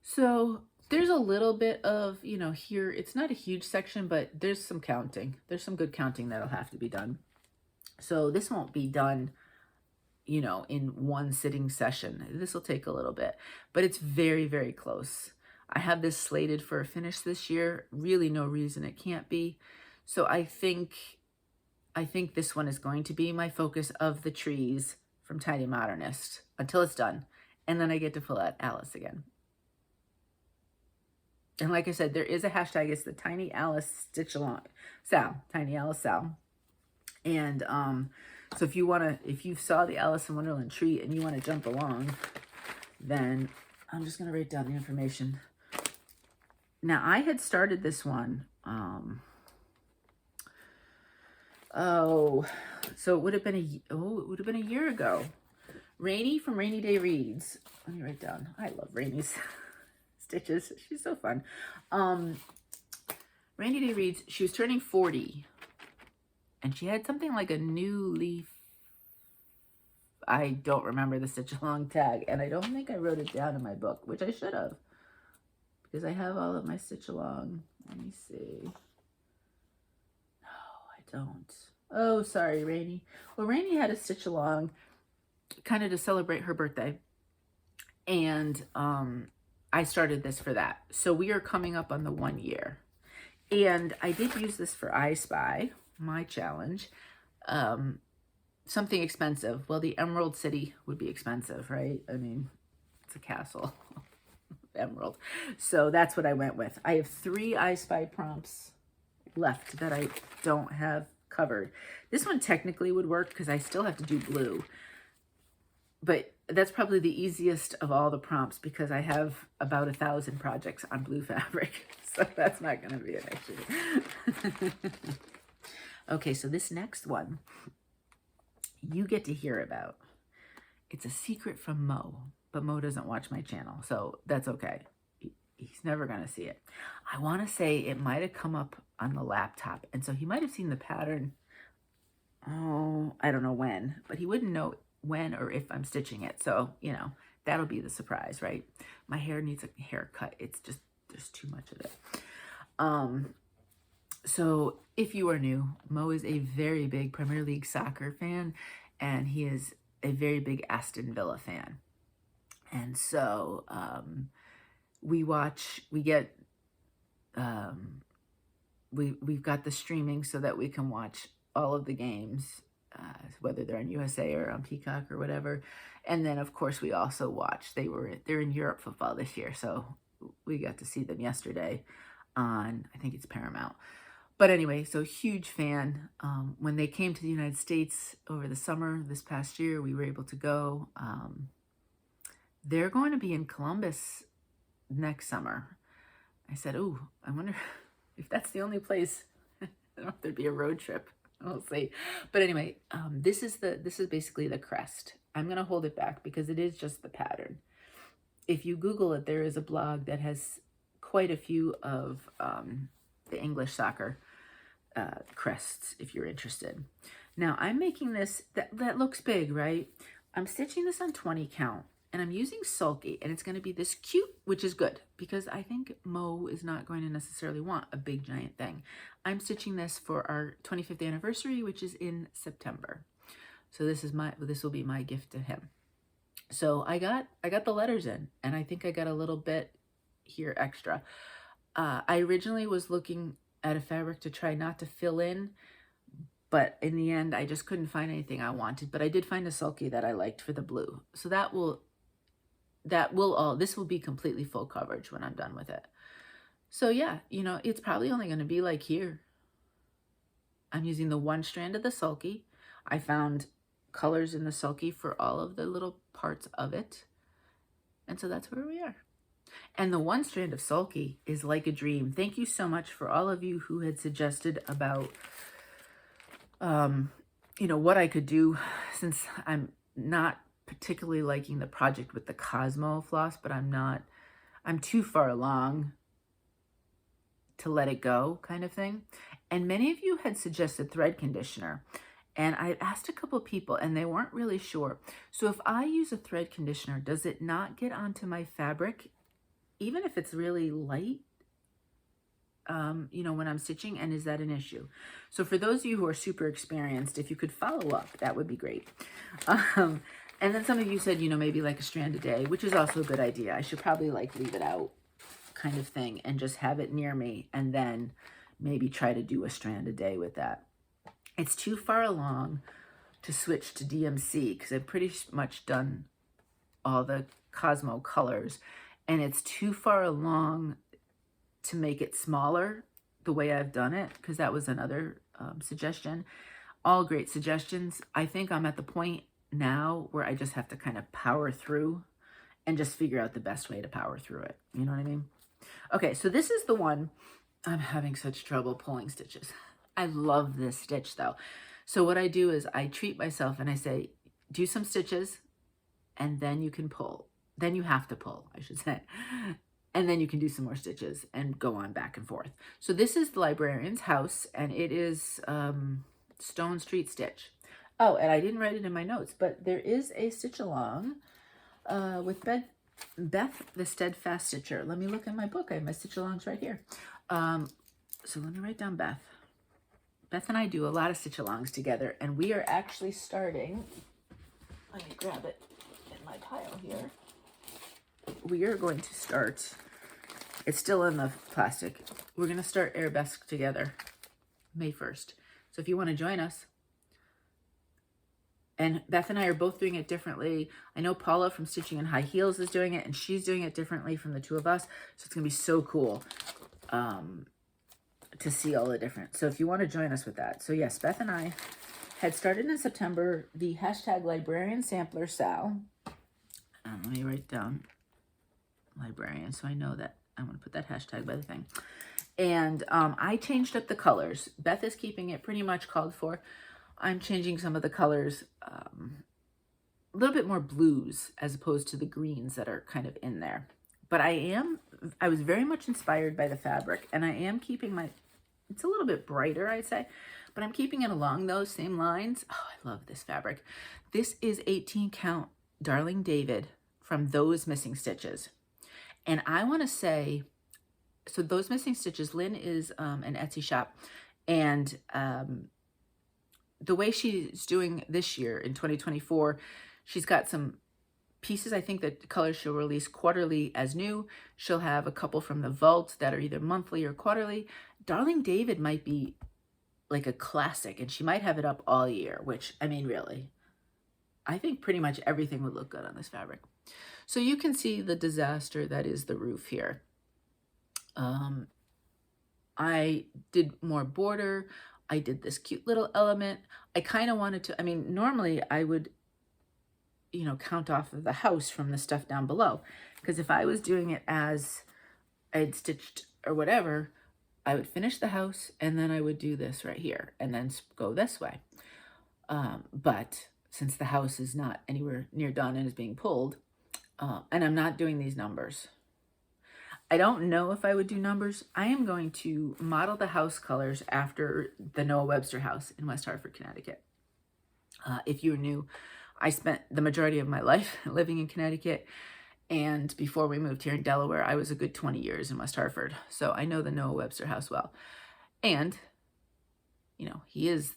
So there's a little bit of, you know, here, it's not a huge section, but there's some counting. There's some good counting that'll have to be done. So this won't be done, you know, in one sitting session. This will take a little bit, but it's very, very close. I have this slated for a finish this year. Really no reason it can't be. So I think this one is going to be my focus of the trees from Tiny Modernist until it's done. And then I get to pull out Alice again. And like I said, there is a hashtag. It's the Tiny Alice Stitch Along Sal, Tiny Alice Sal. And so if you saw the Alice in Wonderland tree and you want to jump along, then I'm just going to write down the information. Now I had started this one, so it would have been a year ago. Rainy from Rainy Day Reads. Let me write down. I love Rainy's stitches. She's so fun. Rainy Day Reads. She was turning 40, and she had something like a new leaf. I don't remember the stitch along tag, and I don't think I wrote it down in my book, which I should have, because I have all of my stitch along. Let me see. Don't. Oh, sorry, Rainy. Well, Rainy had a stitch along kind of to celebrate her birthday. And I started this for that. So we are coming up on the 1 year. And I did use this for I Spy, my challenge. Something expensive. Well, the Emerald City would be expensive, right? I mean, it's a castle. Emerald. So that's what I went with. I have 3 I Spy prompts left that I don't have covered. This one technically would work because I still have to do blue, but that's probably the easiest of all the prompts because I have about 1,000 projects on blue fabric, so that's not going to be an issue. Okay, so this next one you get to hear about. It's a secret from Mo, but Mo doesn't watch my channel, so that's okay. He's never going to see it. I want to say it might have come up on the laptop. And so he might have seen the pattern. Oh, I don't know when, but he wouldn't know when or if I'm stitching it. So, you know, that'll be the surprise, right? My hair needs a haircut. It's just, there's too much of it. So if you are new, Mo is a very big Premier League soccer fan, and he is a very big Aston Villa fan. And so, we've got the streaming so that we can watch all of the games, whether they're on USA or on Peacock or whatever. And then of course we also watch, they're in Europe football this year, so we got to see them yesterday on, I think it's Paramount. But anyway, so huge fan. When they came to the United States over the summer this past year, we were able to go. They're going to be in Columbus next summer. I said, oh, I wonder if that's the only place don't know if there'd be a road trip. We'll see. But anyway, this is basically the crest. I'm going to hold it back because it is just the pattern. If you Google it, there is a blog that has quite a few of the English soccer crests, if you're interested. Now, I'm making this, that looks big, right? I'm stitching this on 20 count, and I'm using sulky, and it's going to be this cute, which is good, because I think Mo is not going to necessarily want a big, giant thing. I'm stitching this for our 25th anniversary, which is in September. So this will be my gift to him. So I got the letters in, and I think I got a little bit here extra. I originally was looking at a fabric to try not to fill in, but in the end, I just couldn't find anything I wanted. But I did find a sulky that I liked for the blue. So this will be completely full coverage when I'm done with it. So yeah, you know, it's probably only going to be like here. I'm using the one strand of the sulky. I found colors in the sulky for all of the little parts of it. And so that's where we are. And the one strand of sulky is like a dream. Thank you so much for all of you who had suggested about, you know, what I could do, since I'm not particularly liking the project with the Cosmo floss, but I'm too far along to let it go kind of thing. And many of you had suggested thread conditioner. And I asked a couple of people and they weren't really sure. So if I use a thread conditioner, does it not get onto my fabric, even if it's really light, you know, when I'm stitching? And is that an issue? So for those of you who are super experienced, if you could follow up, that would be great. And then some of you said, you know, maybe like a strand a day, which is also a good idea. I should probably like leave it out kind of thing and just have it near me and then maybe try to do a strand a day with that. It's too far along to switch to DMC because I've pretty much done all the Cosmo colors, and it's too far along to make it smaller the way I've done it, because that was another suggestion. All great suggestions. I think I'm at the point now where I just have to kind of power through and just figure out the best way to power through it. You know what I mean? Okay, so this is the one. I'm having such trouble pulling stitches. I love this stitch though. So what I do is I treat myself and I say, do some stitches and then you can pull. Then you have to pull, I should say. And then you can do some more stitches and go on back and forth. So this is the Librarian's house, and it is Stone Street Stitch. Oh, and I didn't write it in my notes, but there is a stitch along with Beth, the Steadfast Stitcher. Let me look in my book. I have my stitch alongs right here. So let me write down Beth. Beth and I do a lot of stitch alongs together, and we are actually starting. Let me grab it in my pile here. We are going to start, it's still in the plastic. We're going to start Arabesque together May 1st. So if you want to join us, and Beth and I are both doing it differently. I know Paula from Stitching in High Heels is doing it, and she's doing it differently from the two of us. So it's going to be so cool to see all the different. So if you want to join us with that. So yes, Beth and I had started in September the hashtag Librarian Sampler Sal. Let me write down Librarian so I know that I'm going to put that hashtag by the thing. And I changed up the colors. Beth is keeping it pretty much called for. I'm changing some of the colors, a little bit more blues as opposed to the greens that are kind of in there. But I was very much inspired by the fabric, and I am keeping it's a little bit brighter, I'd say, but I'm keeping it along those same lines. Oh, I love this fabric. This is 18 count Darling David from Those Missing Stitches. And I want to say, so Those Missing Stitches, Lynn is an Etsy shop, and the way she's doing this year in 2024, she's got some pieces, I think, that colors she'll release quarterly as new. She'll have a couple from the vault that are either monthly or quarterly. Darling David might be like a classic, and she might have it up all year, which, I mean, really, I think pretty much everything would look good on this fabric. So you can see the disaster that is the roof here. I did more border. I did this cute little element. I kind of wanted to, I mean, normally I would, you know, count off of the house from the stuff down below. Because if I was doing it as I had stitched or whatever, I would finish the house and then I would do this right here and then go this way. But since the house is not anywhere near done and is being pulled, and I'm not doing these numbers. I don't know if I would do numbers. I am going to model the house colors after the Noah Webster house in West Hartford, Connecticut. If you're new, I spent the majority of my life living in Connecticut. And before we moved here in Delaware, I was a good 20 years in West Hartford. So I know the Noah Webster house well. And, you know, he is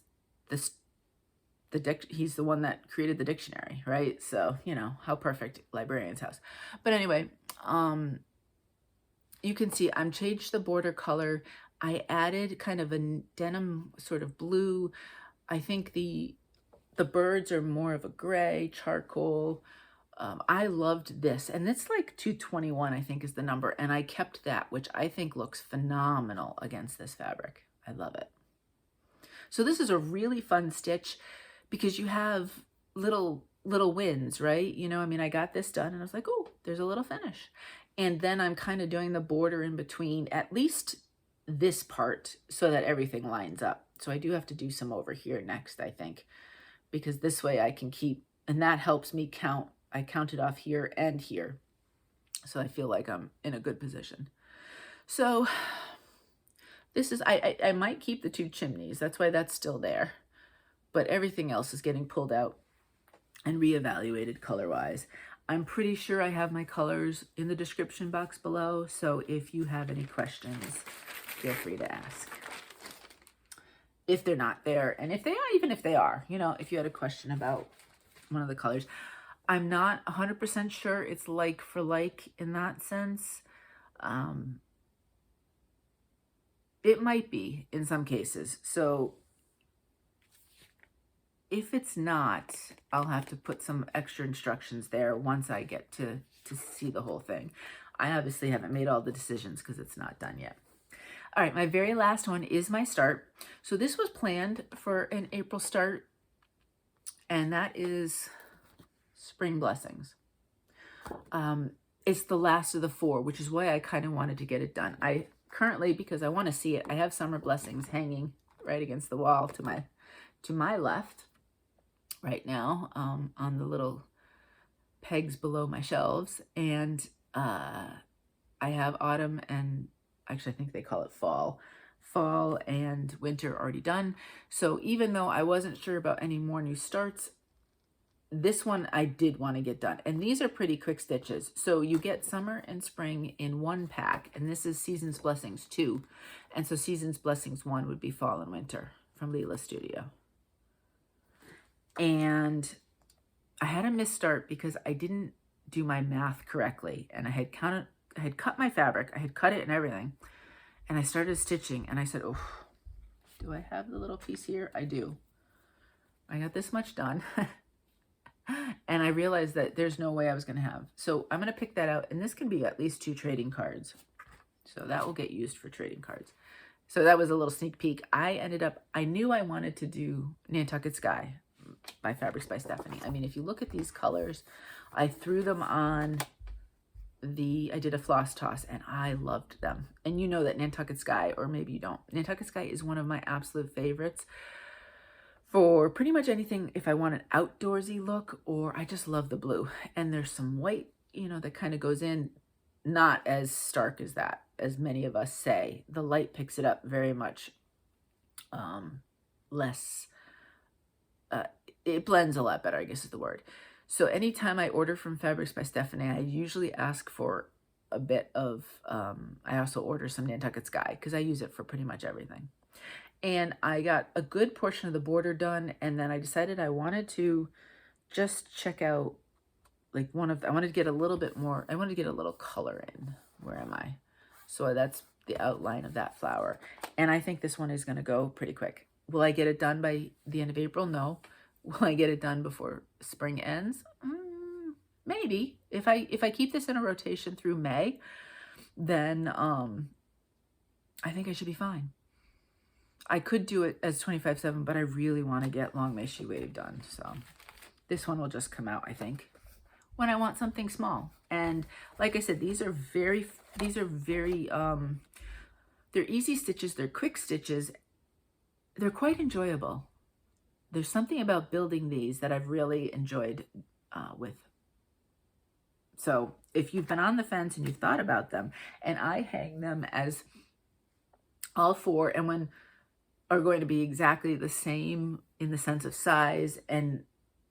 he's the one that created the dictionary, right? So, you know, how perfect, Librarian's house. But anyway, you can see I'm changed the border color. I added kind of a denim sort of blue. I think the birds are more of a gray, charcoal. I loved this, and it's like 221, I think is the number, and I kept that, which I think looks phenomenal against this fabric. I love it. So this is a really fun stitch because you have little wins, right? You know, I mean, I got this done and I was like, oh, there's a little finish. And then I'm kind of doing the border in between, at least this part, so that everything lines up. So I do have to do some over here next, I think, because this way I can keep, and that helps me count. I counted off here and here. So I feel like I'm in a good position. So this is, I might keep the 2 chimneys. That's why that's still there. But everything else is getting pulled out and reevaluated color-wise. I'm pretty sure I have my colors in the description box below. So if you have any questions, feel free to ask. If they're not there, and if they are, even if they are, you know, if you had a question about one of the colors, I'm not 100% sure it's like for like in that sense. It might be in some cases. So if it's not, I'll have to put some extra instructions there once I get to see the whole thing. I obviously haven't made all the decisions because it's not done yet. All right, my very last one is my start. So this was planned for an April start, and that is Spring Blessings. It's the last of the 4, which is why I kind of wanted to get it done. I currently, because I want to see it, I have Summer Blessings hanging right against the wall to my left right now, on the little pegs below my shelves. And I have autumn and, actually I think they call it fall and winter already done. So even though I wasn't sure about any more new starts, this one I did want to get done. And these are pretty quick stitches. So you get summer and spring in one pack, and this is Season's Blessings 2. And so Season's Blessings 1 would be fall and winter from Lila Studio. And I had a misstart because I didn't do my math correctly, and I had cut my fabric, I had cut it and everything, and I started stitching, and I said, oh, do I have the little piece here? I do. I got this much done. And I realized that there's no way I was going to have. So I'm going to pick that out, and this can be at least 2 trading cards. So that will get used for trading cards. So that was a little sneak peek. I knew I wanted to do Nantucket Sky by Fabrics by Stephanie. I mean, if you look at these colors, I threw them on I did a floss toss, and I loved them. And you know that Nantucket Sky, or maybe you don't, Nantucket Sky is one of my absolute favorites for pretty much anything. If I want an outdoorsy look, or I just love the blue, and there's some white, you know, that kind of goes in, not as stark as that, as many of us say. The light picks it up very much less, it blends a lot better, I guess is the word. So anytime I order from Fabrics by Stephanie, I usually ask for a bit of, I also order some Nantucket Sky because I use it for pretty much everything. And I got a good portion of the border done, and then I decided I wanted to just check out, like I wanted to get a little bit more, I wanted to get a little color in. Where am I? So that's the outline of that flower. And I think this one is going to go pretty quick. Will I get it done by the end of April? No. Will I get it done before spring ends? Maybe. If I keep this in a rotation through May, then I think I should be fine. I could do it as 25/7, but I really want to get Long May She Wave done. So this one will just come out, I think, when I want something small. And like I said, they're They're easy stitches, they're quick stitches, they're quite enjoyable. There's something about building these that I've really enjoyed with. So if you've been on the fence and you've thought about them, and I hang them as all four, and when are going to be exactly the same in the sense of size, and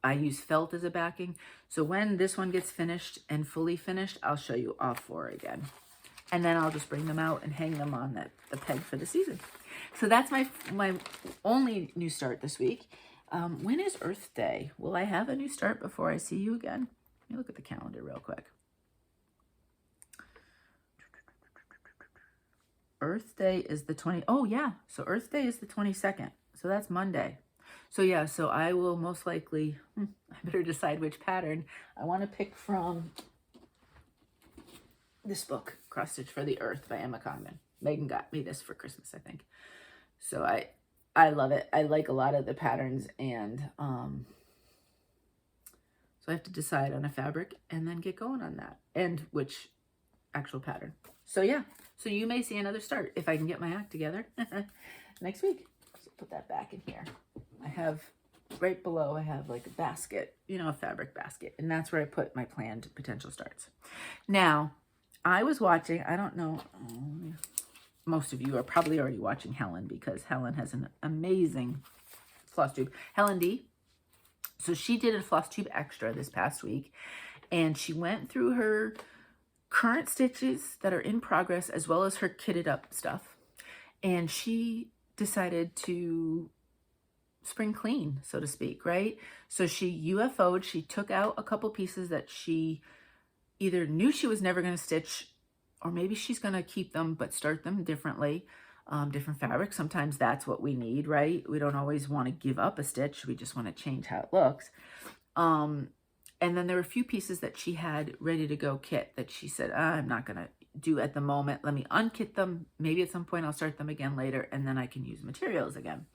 I use felt as a backing. So when this one gets finished and fully finished, I'll show you all four again. And then I'll just bring them out and hang them on the peg for the season. So that's my only new start this week. When is Earth Day? Will I have a new start before I see you again? Let me look at the calendar real quick. Earth Day is the 20. Oh, yeah. So Earth Day is the 22nd. So that's Monday. So, yeah. So I will most likely, I better decide which pattern. I want to pick from this book, Cross Stitch for the Earth by Emma Congdon. Megan got me this for Christmas, I think. So I love it. I like a lot of the patterns, and so I have to decide on a fabric and then get going on that and which actual pattern. So yeah, so you may see another start if I can get my act together next week. So put that back in here. I have right below, I have like a basket, you know, a fabric basket, and that's where I put my planned potential starts. Now, I was watching, I don't know, most of you are probably already watching Helen, because Helen has an amazing Flosstube. Helen D. So she did a Flosstube extra this past week, and she went through her current stitches that are in progress as well as her kitted up stuff. And she decided to spring clean, so to speak, right? So she UFO'd, she took out a couple pieces that she either knew she was never going to stitch, or maybe she's going to keep them but start them differently, different fabrics. Sometimes that's what we need, right? We don't always want to give up a stitch. We just want to change how it looks. And then there were a few pieces that she had ready to go kit that she said, I'm not going to do at the moment. Let me unkit them. Maybe at some point I'll start them again later, and then I can use materials again.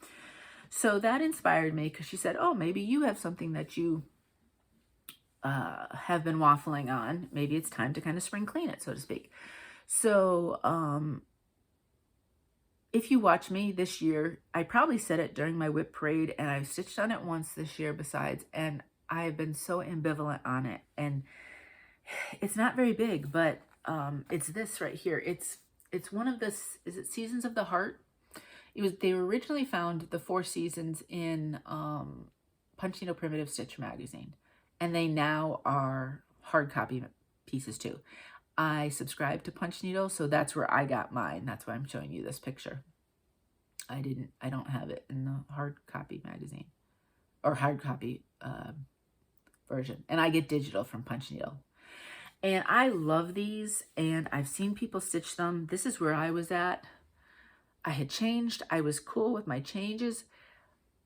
So that inspired me, because she said, oh, maybe you have something that you have been waffling on. Maybe it's time to kind of spring clean it, so to speak. So if you watch me this year, I probably said it during my whip parade, and I've stitched on it once this year besides, and I've been so ambivalent on it. And it's not very big, but it's this right here. It's one of the, is it Seasons of the Heart? They were originally found, the 4 seasons, in Punch Needle Primitive Stitch magazine, and they now are hard copy pieces too. I subscribe to Punch Needle, so that's where I got mine. That's why I'm showing you this picture. I don't have it in the hard copy magazine or hard copy version, and I get digital from Punch Needle. And I love these, and I've seen people stitch them. This is where I was at. I had changed. I was cool with my changes,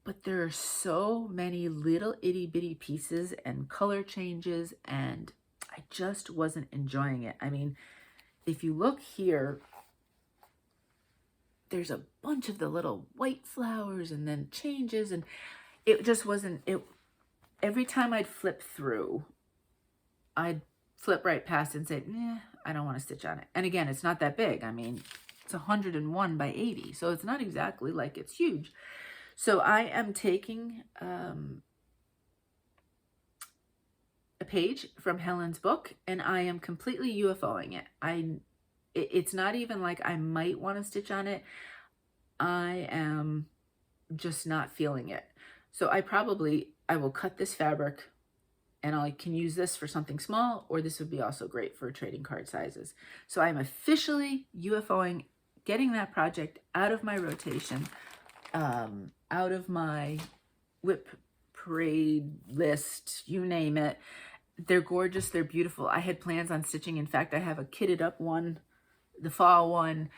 but there are so many little itty bitty pieces and color changes, and I just wasn't enjoying it. I mean, if you look here, there's a bunch of the little white flowers and then changes, and it just wasn't, every time I'd flip through, I'd flip right past and say, I don't want to stitch on it. And again, it's not that big. I mean, it's 101 by 80, so it's not exactly like it's huge. So I am taking a page from Helen's book, and I am completely UFOing it. It's not even like I might want to stitch on it. I am just not feeling it. So I will cut this fabric, and I can use this for something small, or this would be also great for trading card sizes. So I'm officially UFOing, getting that project out of my rotation, out of my whip parade list, you name it. They're gorgeous. They're beautiful. I had plans on stitching. In fact, I have a kitted up one, the fall one.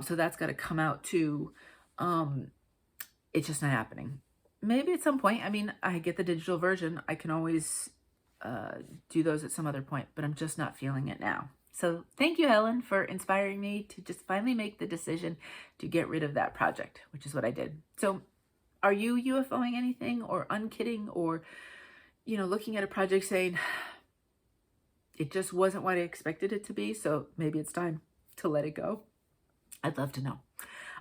So that's got to come out too. It's just not happening. Maybe at some point. I mean, I get the digital version. I can always do those at some other point, but I'm just not feeling it now. So thank you, Helen, for inspiring me to just finally make the decision to get rid of that project, which is what I did. So are you UFOing anything, or unkitting, or, you know, looking at a project saying, it just wasn't what I expected it to be, so maybe it's time to let it go? I'd love to know.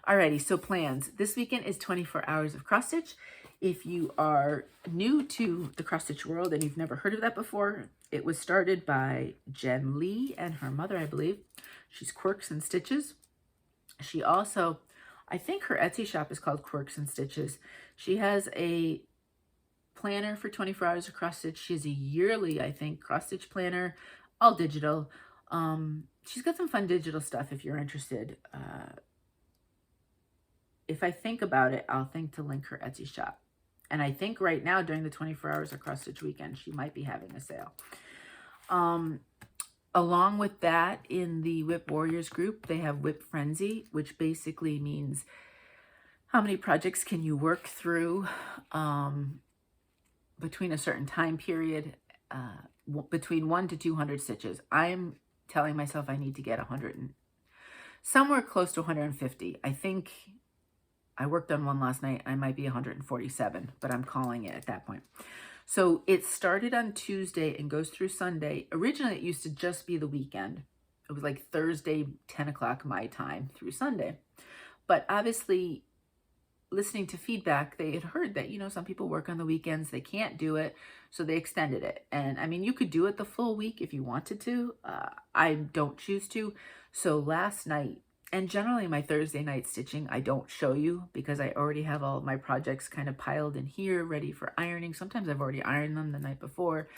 Alrighty, so plans. This weekend is 24 hours of cross stitch. If you are new to the cross stitch world and you've never heard of that before, it was started by Jen Lee and her mother, I believe. She's Quirks and Stitches. She also, I think her Etsy shop is called Quirks and Stitches. She has a planner for 24 hours of cross stitch. She has a yearly, I think, cross stitch planner, all digital. She's got some fun digital stuff if you're interested. If I think about it, I'll think to link her Etsy shop. And I think right now during the 24 hours of cross stitch weekend, she might be having a sale. Along with that, in the Whip Warriors group, they have Whip Frenzy, which basically means how many projects can you work through between a certain time period, between 1 to 200 stitches. I'm telling myself I need to get 100 somewhere close to 150. I think I worked on one last night. I might be 147, but I'm calling it at that point. So it started on Tuesday and goes through Sunday. Originally, it used to just be the weekend. It was like Thursday, 10 o'clock my time through Sunday. But obviously, listening to feedback, they had heard that, you know, some people work on the weekends. They can't do it. So they extended it. And I mean, you could do it the full week if you wanted to. I don't choose to. So last night, and generally my Thursday night stitching, I don't show you because I already have all of my projects kind of piled in here, ready for ironing. Sometimes I've already ironed them the night before,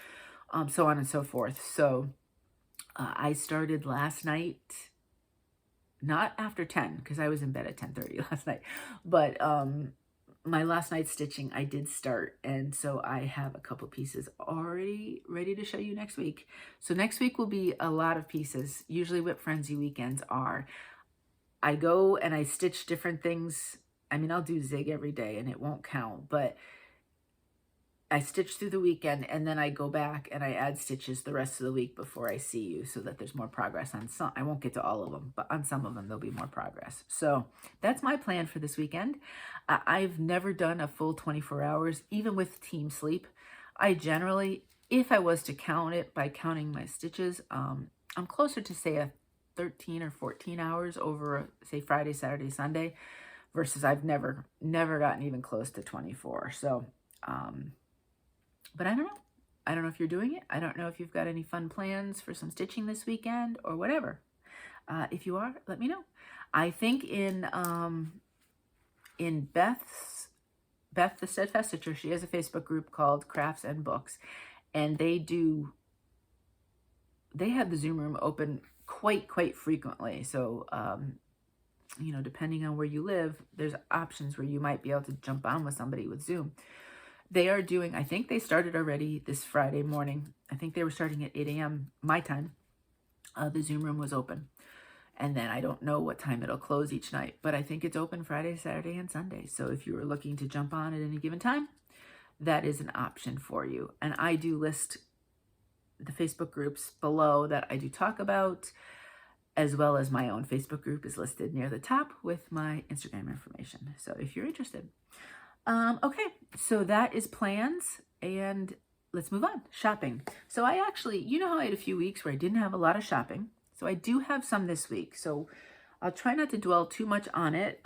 so on and so forth. So I started last night, not after 10, because I was in bed at 10:30 last night, but my last night's stitching I did start, and so I have a couple pieces already ready to show you next week. So next week will be a lot of pieces. Usually Whip Frenzy weekends are, I go and I stitch different things. I mean, I'll do zig every day and it won't count, but I stitch through the weekend and then I go back and I add stitches the rest of the week before I see you so that there's more progress on some. I won't get to all of them, but on some of them, there'll be more progress. So that's my plan for this weekend. I've never done a full 24 hours, even with team sleep. I generally, if I was to count it by counting my stitches, I'm closer to say a 13 or 14 hours over, say, Friday, Saturday, Sunday, versus I've never gotten even close to 24. So, but I don't know. I don't know if you're doing it. I don't know if you've got any fun plans for some stitching this weekend or whatever. If you are, let me know. I think in Beth the Steadfast Stitcher, she has a Facebook group called Crafts and Books, and they have the Zoom room open quite frequently. So, you know, depending on where you live, there's options where you might be able to jump on with somebody with Zoom. They are doing, I think they started already this Friday morning. I think they were starting at 8 a.m. my time. The Zoom room was open. And then I don't know what time it'll close each night, but I think it's open Friday, Saturday, and Sunday. So if you were looking to jump on at any given time, that is an option for you. And I do list the Facebook groups below that I do talk about, as well as my own Facebook group is listed near the top with my Instagram information. So if you're interested. Okay, so that is plans, and let's move on. Shopping. So I actually, you know how I had a few weeks where I didn't have a lot of shopping. So I do have some this week. So I'll try not to dwell too much on it.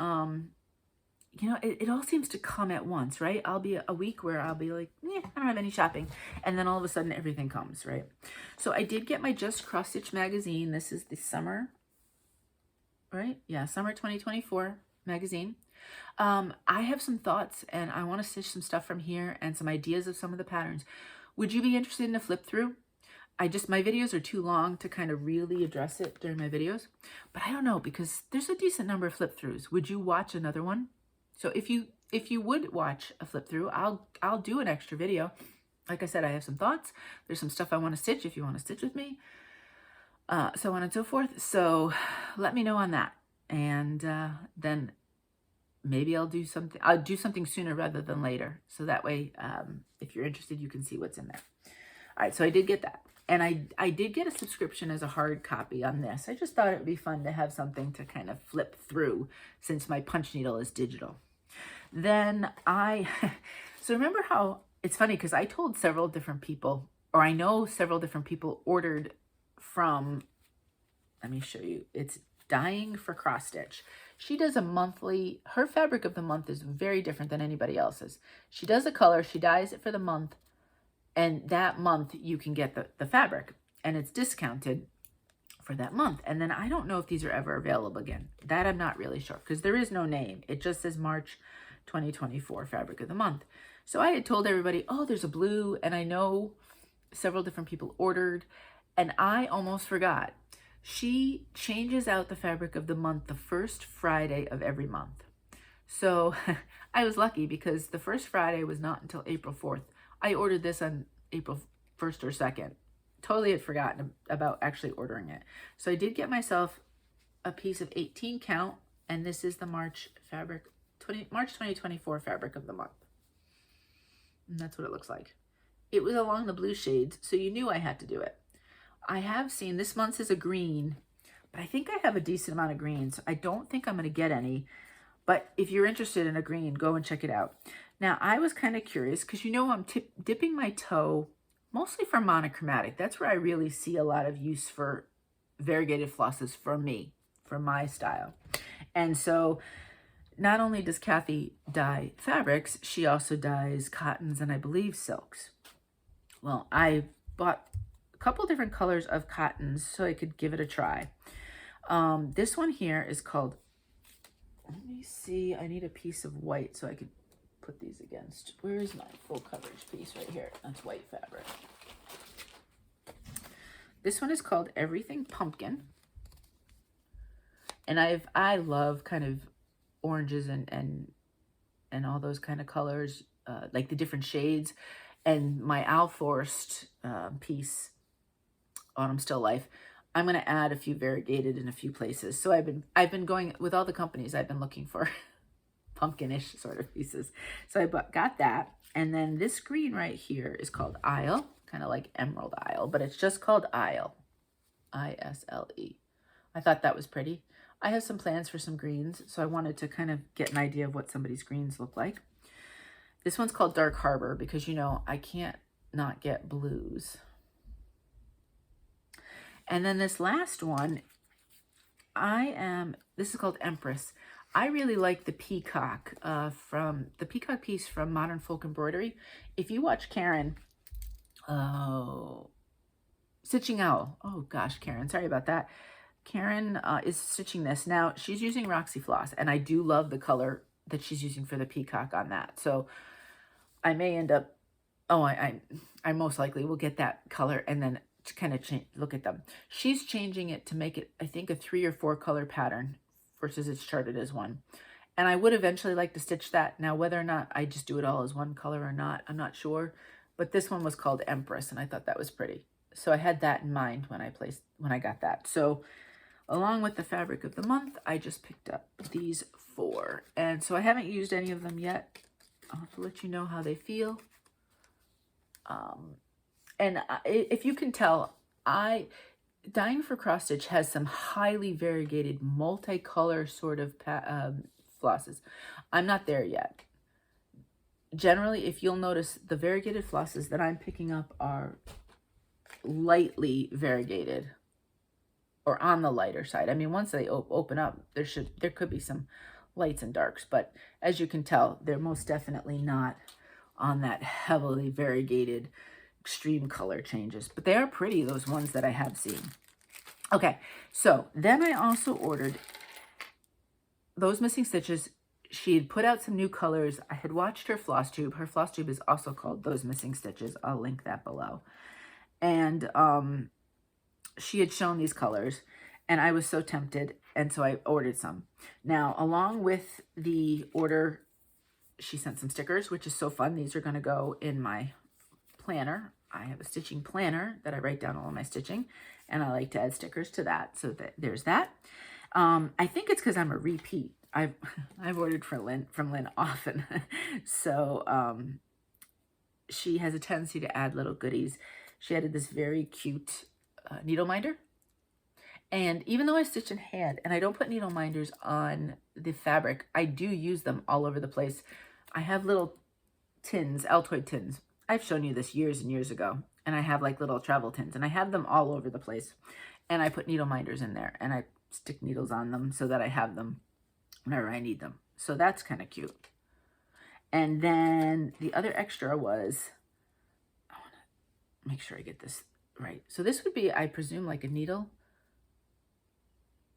You know, it all seems to come at once, right? I'll be a week where I'll be like, I don't have any shopping. And then all of a sudden everything comes, right? So I did get my Just Cross Stitch magazine. This is the summer, right? Yeah, summer 2024 magazine. I have some thoughts and I want to stitch some stuff from here and some ideas of some of the patterns. Would you be interested in a flip through? My videos are too long to kind of really address it during my videos, but I don't know, because there's a decent number of flip throughs. Would you watch another one? So if you would watch a flip through, I'll do an extra video. Like I said, I have some thoughts. There's some stuff I want to stitch if you want to stitch with me, so on and so forth. So let me know on that. And then maybe I'll do something sooner rather than later. So that way, if you're interested, you can see what's in there. All right, so I did get that. And I did get a subscription as a hard copy on this. I just thought it would be fun to have something to kind of flip through since my punch needle is digital. Then so remember how, it's funny because I told several different people, or I know several different people ordered from, let me show you, it's Dying for Cross Stitch. She does a monthly, her fabric of the month is very different than anybody else's. She does a color, she dyes it for the month, and that month you can get the fabric, and it's discounted for that month. And then I don't know if these are ever available again. That I'm not really sure, because there is no name. It just says March 2024 fabric of the month. So I had told everybody, oh, there's a blue, and I know several different people ordered, and I almost forgot. She changes out the fabric of the month the first Friday of every month. So I was lucky because the first Friday was not until April 4th. I ordered this on April 1st or 2nd. Totally had forgotten about actually ordering it. So I did get myself a piece of 18 count, and this is the March 2024 fabric of the month. And that's what it looks like. It was along the blue shades, so you knew I had to do it. I have seen, this month's is a green, but I think I have a decent amount of greens. I don't think I'm going to get any, but if you're interested in a green, go and check it out. Now, I was kind of curious because you know I'm dipping my toe mostly for monochromatic. That's where I really see a lot of use for variegated flosses for me, for my style. And so not only does Kathy dye fabrics, she also dyes cottons and I believe silks. Well, I bought a couple different colors of cottons so I could give it a try. This one here is called, let me see, I need a piece of white so I could put these against. Where is my full coverage piece? Right here. That's white fabric. This one is called Everything Pumpkin. And I love kind of oranges and all those kind of colors, like the different shades. And my Alforst piece, Autumn Still Life, I'm going to add a few variegated in a few places. So I've been going with all the companies. I've been looking for pumpkinish sort of pieces. So I got that. And then this green right here is called Isle, kind of like Emerald Isle, but it's just called Isle, I-S-L-E. I thought that was pretty. I have some plans for some greens, so I wanted to kind of get an idea of what somebody's greens look like. This one's called Dark Harbor because, you know, I can't not get blues. And then this last one, this is called Empress. I really like the peacock piece from Modern Folk Embroidery. If you watch Karen, Stitching Owl. Oh gosh, Karen, sorry about that. Karen is stitching this. Now, she's using Roxy Floss, and I do love the color that she's using for the peacock on that. So I may end up, I most likely will get that color and then kind of look at them. She's changing it to make it, I think, a 3 or 4 color pattern versus it's charted as one. And I would eventually like to stitch that. Now, whether or not I just do it all as one color or not, I'm not sure. But this one was called Empress, and I thought that was pretty. So I had that in mind when I got that. So along with the fabric of the month, I just picked up these 4. And so I haven't used any of them yet. I'll have to let you know how they feel. And if you can tell, Dying for Cross Stitch has some highly variegated, multicolor sort of flosses. I'm not there yet. Generally, if you'll notice, the variegated flosses that I'm picking up are lightly variegated or on the lighter side. I mean, once they open up, there could be some lights and darks, but as you can tell, they're most definitely not on that heavily variegated extreme color changes, but they are pretty, those ones that I have seen. Okay, so then I also ordered those missing stitches. She had put out some new colors. I had watched her Flosstube. Her Flosstube is also called Those Missing Stitches. I'll link that below. And she had shown these colors, and I was so tempted, and so I ordered some. Now, along with the order, she sent some stickers, which is so fun. These are going to go in my planner. I have a stitching planner that I write down all of my stitching, and I like to add stickers to that. So there's that. I think it's because I'm a repeat. I've ordered from Lynn often. So she has a tendency to add little goodies. She added this very cute needle minder. And even though I stitch in hand and I don't put needle minders on the fabric, I do use them all over the place. I have little tins, Altoid tins. I've shown you this years and years ago. And I have like little travel tins, and I have them all over the place. And I put needle minders in there, and stick needles on them so that I have them whenever I need them. So that's kind of cute. And then the other extra was, I want to make sure I get this right. So this would be, I presume, like a needle,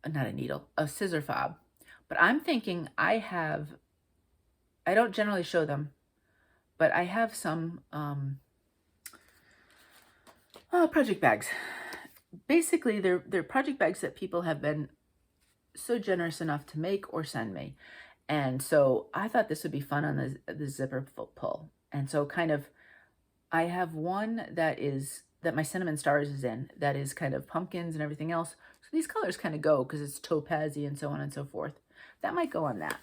not a needle, a scissor fob. But I'm thinking I don't generally show them, but I have some project bags. Basically, they're project bags that people have been so generous enough to make or send me. And so I thought this would be fun on the zipper pull. And so kind of, I have one that my Cinnamon Stars is in, that is kind of pumpkins and everything else. So these colors kind of go because it's topazzy and so on and so forth. That might go on that.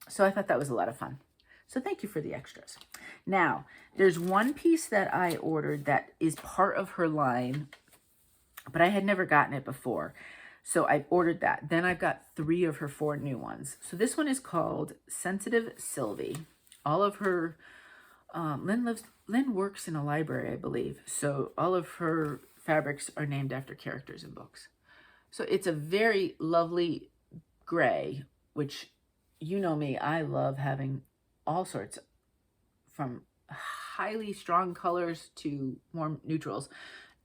So I thought that was a lot of fun. So thank you for the extras. Now, there's one piece that I ordered that is part of her line, but I had never gotten it before. So I ordered that. Then I've got 3 of her 4 new ones. So this one is called Sensitive Sylvie. All of her, Lynn works in a library, I believe. So all of her fabrics are named after characters in books. So it's a very lovely gray, which, you know me, I love having all sorts, from highly strong colors to more neutrals.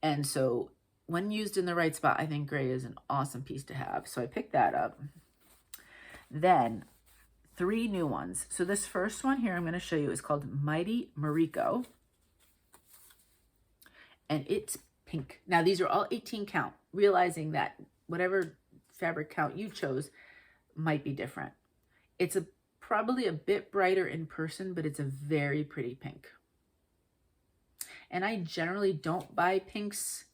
And so when used in the right spot, I think gray is an awesome piece to have. So I picked that up. Then 3 new ones. So this first one here I'm going to show you is called Mighty Mariko. And it's pink. Now these are all 18 count, realizing that whatever fabric count you chose might be different. It's probably a bit brighter in person, but it's a very pretty pink. And I generally don't buy pinks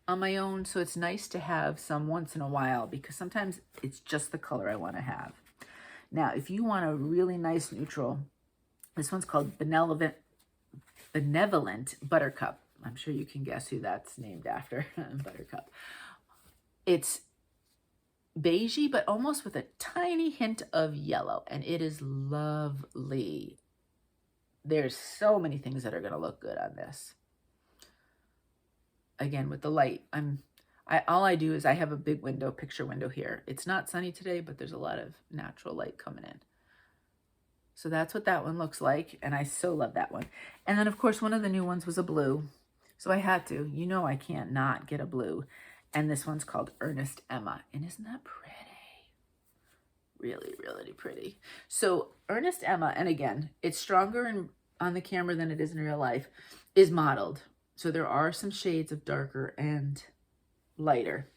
on my own, so it's nice to have some once in a while because sometimes it's just the color I want to have. Now, if you want a really nice neutral, this one's called Benevolent Buttercup. I'm sure you can guess who that's named after, Buttercup. It's beigey, but almost with a tiny hint of yellow, and it is lovely. There's so many things that are going to look good on this. Again, with the light, all I do is I have a big picture window here. It's not sunny today, but there's a lot of natural light coming in. So that's what that one looks like, and I so love that one. And then, of course, one of the new ones was a blue, so I had to. You know I can't not get a blue. And this one's called Ernest Emma, and isn't that pretty? Really, really pretty. So Ernest Emma, and again, it's stronger on the camera than it is in real life, is modeled. So there are some shades of darker and lighter.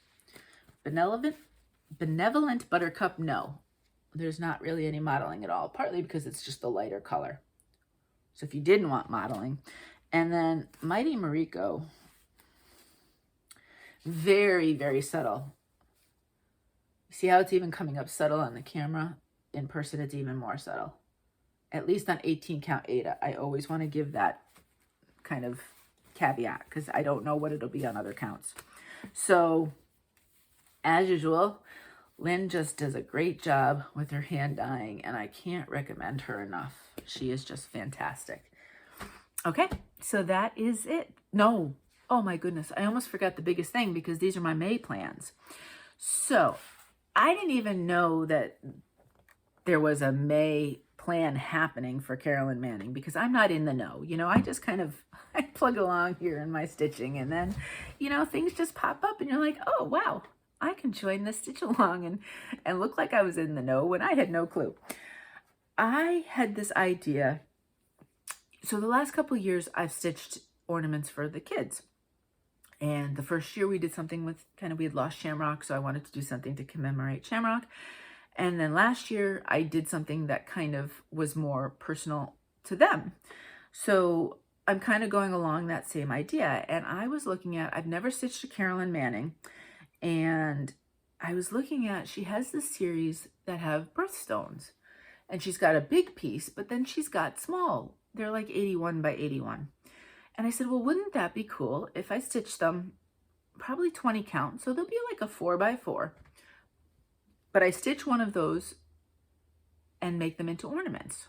Benevolent Buttercup, no. There's not really any modeling at all, partly because it's just the lighter color. So if you didn't want modeling. And then Mighty Mariko, very, very subtle. See how it's even coming up subtle on the camera? In person, it's even more subtle. At least on 18 count Aida. I always want to give that kind of caveat because I don't know what it'll be on other counts. So as usual, Lynn just does a great job with her hand dyeing, and I can't recommend her enough. She is just fantastic. Okay, so that is it. No, oh my goodness, I almost forgot the biggest thing because these are my May plans. So I didn't even know that there was a May plan happening for Carolyn Manning because I'm not in the know. You know, I just kind of, I plug along here in my stitching, and then, you know, things just pop up and you're like, oh, wow, I can join the stitch along and look like I was in the know when I had no clue. I had this idea. So the last couple of years I've stitched ornaments for the kids. And the first year we did something with we had lost Shamrock, so I wanted to do something to commemorate Shamrock. And then last year I did something that kind of was more personal to them. So I'm kind of going along that same idea. And I was looking at, I've never stitched a Carolyn Manning. And I was looking at, she has this series that have birthstones. And she's got a big piece, but then she's got small. They're like 81 by 81. And I said, well, wouldn't that be cool if I stitched them probably 20 count? So they'll be like a 4 by 4. But I stitch one of those and make them into ornaments.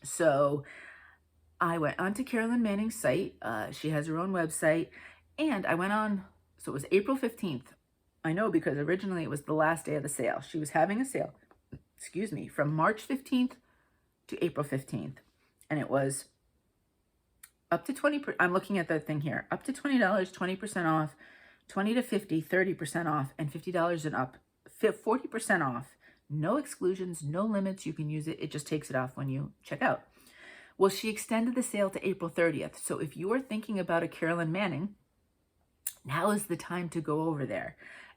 So I went onto Carolyn Manning's site. She has her own website. And I went on, so it was April 15th. I know because originally it was the last day of the sale. She was having a sale, excuse me, from March 15th to April 15th. And it was up to 20%. I'm looking at the thing here. Up to $20, 20% off, 20 to 50, 30% off, and $50 and up, 40% off. No exclusions, no limits. You can use it. It just takes it off when you check out. Well, she extended the sale to April 30th. So if you are thinking about a Carolyn Manning, now is the time to go over there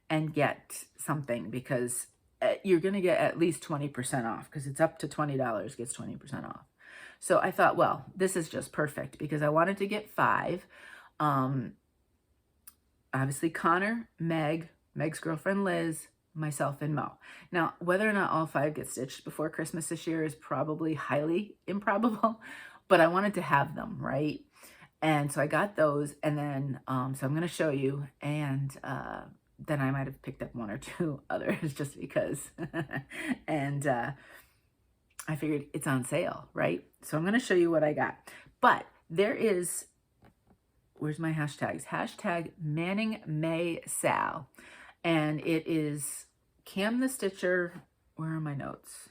and get something, because you're going to get at least 20% off, because it's up to $20 gets 20% off. So I thought, well, this is just perfect, because I wanted to get 5. Obviously Connor, Meg's girlfriend Liz, myself, and Mo. Now, whether or not all 5 get stitched before Christmas this year is probably highly improbable, but I wanted to have them, right? And so I got those, and then, so I'm going to show you, and then I might have picked up 1 or 2 others just because, and I figured it's on sale, right? So I'm going to show you what I got. But there is, where's my hashtags? Hashtag Manning May Sal. And it is Cam the Stitcher. Where are my notes?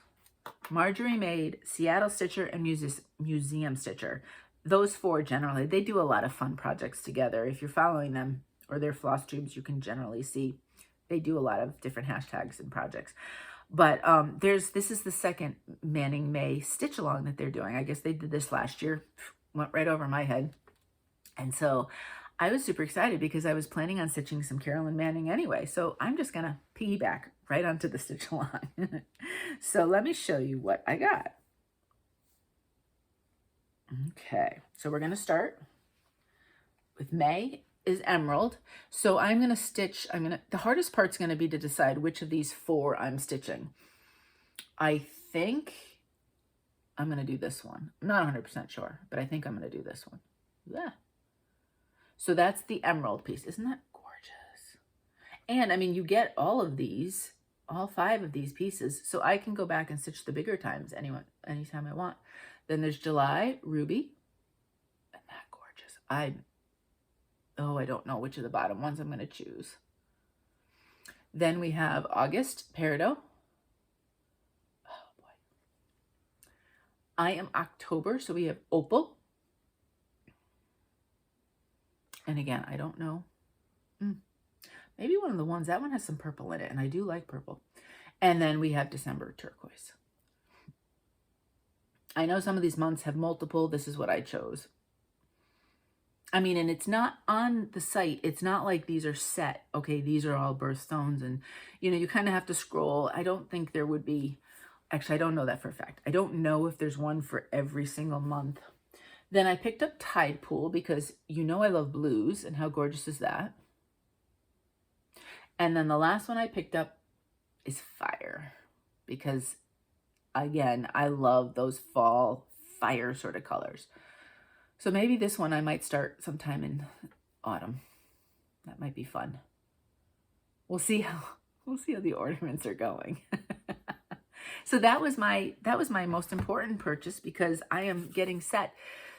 Marjorie Maid, Seattle Stitcher, and Museum Stitcher. Those 4 generally, they do a lot of fun projects together. If you're following them or their Flosstubes, you can generally see they do a lot of different hashtags and projects. But this is the second Manning May stitch along that they're doing. I guess they did this last year. Went right over my head. And so I was super excited because I was planning on stitching some Carolyn Manning anyway. So I'm just going to piggyback right onto the stitch along. So let me show you what I got. Okay, so we're going to start with May is Emerald. So I'm going to stitch, the hardest part's going to be to decide which of these 4 I'm stitching. I think I'm going to do this one. I'm not 100% sure, but I think I'm going to do this one. Yeah. So that's the Emerald piece. Isn't that gorgeous? And I mean, you get all of these, all 5 of these pieces. So I can go back and stitch the bigger times anytime I want. Then there's July, Ruby. Isn't that gorgeous? I don't know which of the bottom ones I'm going to choose. Then we have August, Peridot. Oh boy. I am October, so we have Opal. And again, I don't know. Maybe one of the ones, that one has some purple in it, and I do like purple. And then we have December, Turquoise. I know some of these months have multiple. This is what I chose. I mean, and it's not on the site. It's not like these are set. Okay, these are all birthstones. And, you kind of have to scroll. I don't think there would be. Actually, I don't know that for a fact. I don't know if there's one for every single month. Then I picked up Tide Pool because I love blues. And how gorgeous is that? And then the last one I picked up is Fire because, again, I love those fall fire sort of colors. So maybe this one I might start sometime in autumn. That might be fun. We'll see how the ornaments are going. So that was my most important purchase because I am getting set.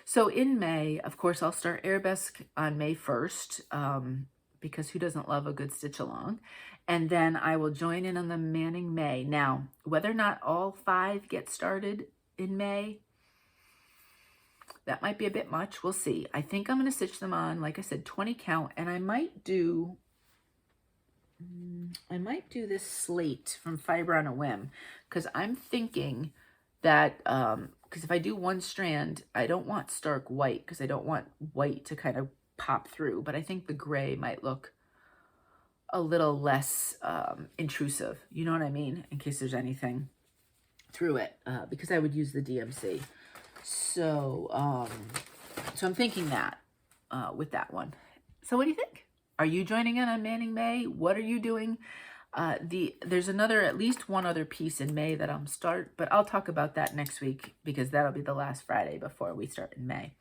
So in May, of course, I'll start Arabesque on May 1st because who doesn't love a good stitch along? And then I will join in on the Manning May. Now, whether or not all 5 get started in May, that might be a bit much. We'll see. I think I'm going to stitch them on, like I said, 20 count. And I might do this slate from Fiber on a Whim. Because I'm thinking that, because if I do one strand, I don't want stark white. Because I don't want white to kind of pop through. But I think the gray might look a little less intrusive. You know what I mean? In case there's anything through it. Because I would use the DMC. So I'm thinking that with that one. So what do you think? Are you joining in on Manning May? What are you doing? There's at least one other piece in May that I'll start, but I'll talk about that next week because that'll be the last Friday before we start in May.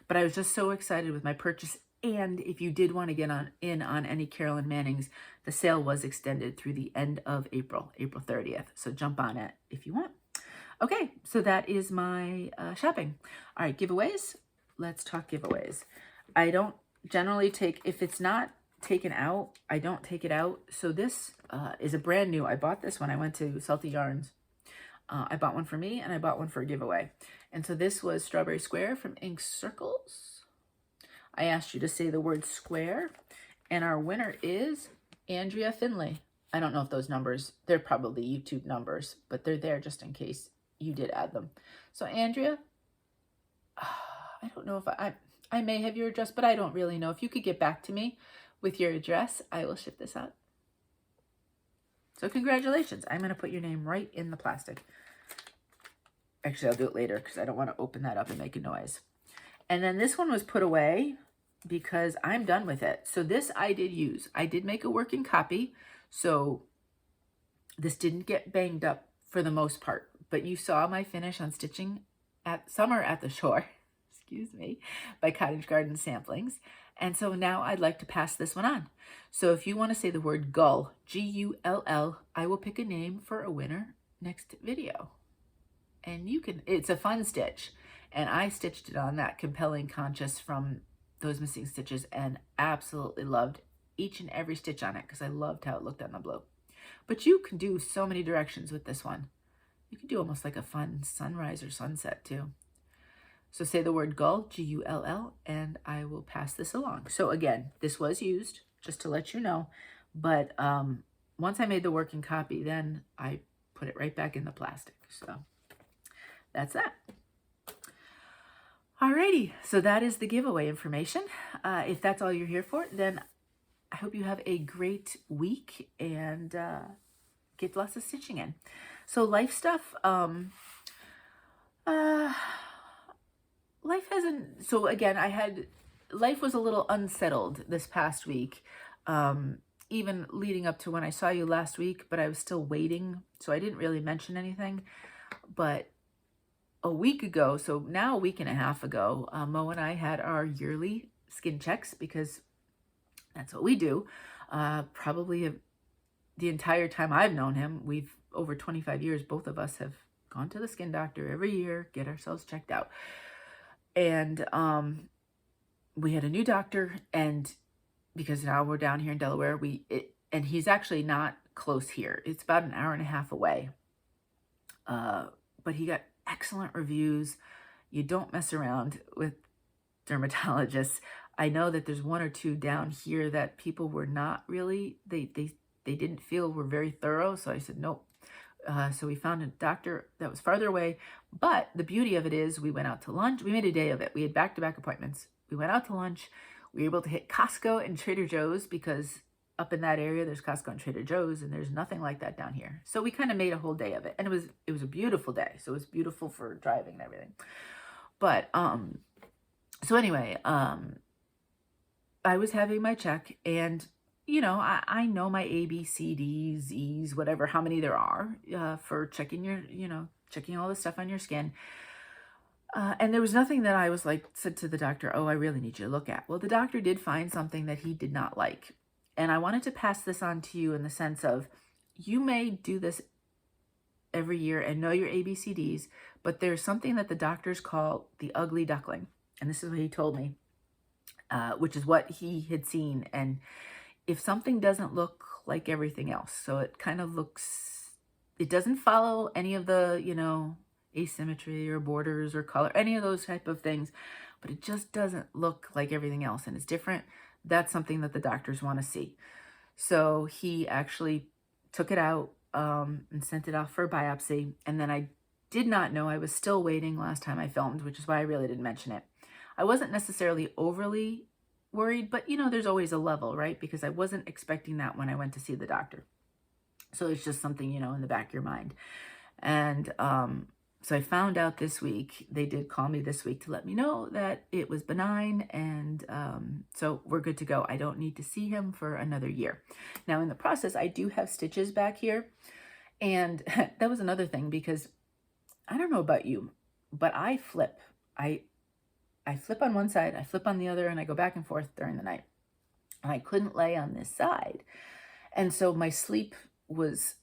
But I was just so excited with my purchase. And if you did want to get in on any Carolyn Mannings, the sale was extended through the end of April 30th. So jump on it if you want. Okay, so that is my shopping. All right, giveaways. Let's talk giveaways. I don't generally take, if it's not taken out. I don't take it out. So this is a brand new. I bought this when I went to Salty Yarns. I bought one for me and I bought one for a giveaway. And so this was Strawberry Square from Ink Circles. I asked you to say the word square. And our winner is Andrea Finley. I don't know if those numbers, they're probably YouTube numbers, but they're there just in case you did add them. So Andrea, I don't know if I may have your address, but I don't really know. If you could get back to me with your address, I will ship this out. So congratulations. I'm going to put your name right in the plastic. Actually, I'll do it later because I don't want to open that up and make a noise. And then this one was put away because I'm done with it. So this I did use. I did make a working copy. So this didn't get banged up for the most part. But you saw my finish on stitching at Summer at the Shore, excuse me, by Cottage Garden Samplings. And so now I'd like to pass this one on. So if you want to say the word gull, G-U-L-L, I will pick a name for a winner next video. And you can, it's a fun stitch. And I stitched it on that Compelling Conscious from those missing stitches and absolutely loved each and every stitch on it because I loved how it looked on the blue. But you can do so many directions with this one. You can do almost like a fun sunrise or sunset too. So say the word gull, G-U-L-L, and I will pass this along. So again, this was used, just to let you know. But once I made the working copy, then I put it right back in the plastic. So that's that. Alrighty, so that is the giveaway information. If that's all you're here for, then I hope you have a great week and get lots of stitching in. So life stuff, life hasn't, so again, life was a little unsettled this past week, even leading up to when I saw you last week, but I was still waiting, so I didn't really mention anything. But a week ago, so now a week and a half ago, Mo and I had our yearly skin checks because that's what we do. Probably the entire time I've known him, we've over 25 years, both of us have gone to the skin doctor every year, get ourselves checked out. And we had a new doctor, and because now we're down here in Delaware, and he's actually not close here. It's about an hour and a half away. But he got excellent reviews. You don't mess around with dermatologists. I know that there's one or two down here that people were not really, they didn't feel were very thorough. So I said, nope. So we found a doctor that was farther away. But the beauty of it is we went out to lunch. We made a day of it. We had back-to-back appointments. We went out to lunch. We were able to hit Costco and Trader Joe's because up in that area, there's Costco and Trader Joe's, and there's nothing like that down here. So we kind of made a whole day of it. And it was a beautiful day. So it was beautiful for driving and everything. But, so anyway, I was having my check, and you know, I know my A, B, C, D, Z's, whatever, how many there are for checking your, checking all the stuff on your skin. And there was nothing that I was said to the doctor, oh, I really need you to look at. Well, the doctor did find something that he did not like. And I wanted to pass this on to you in the sense of, you may do this every year and know your ABCDs, but there's something that the doctors call the ugly duckling. And this is what he told me, which is what he had seen. And if something doesn't look like everything else, so it kind of looks, it doesn't follow any of the, asymmetry or borders or color, any of those type of things, but it just doesn't look like everything else and it's different, that's something that the doctors want to see. So he actually took it out and sent it off for a biopsy. And then I did not know, I was still waiting last time I filmed, which is why I really didn't mention it. I wasn't necessarily overly worried, but there's always a level, right? Because I wasn't expecting that when I went to see the doctor. So it's just something, in the back of your mind. And so I found out this week, they did call me this week to let me know that it was benign. And so we're good to go. I don't need to see him for another year. Now in the process, I do have stitches back here. And that was another thing because I don't know about you, but I flip. I flip on one side, I flip on the other, and I go back and forth during the night. And I couldn't lay on this side. And so my sleep was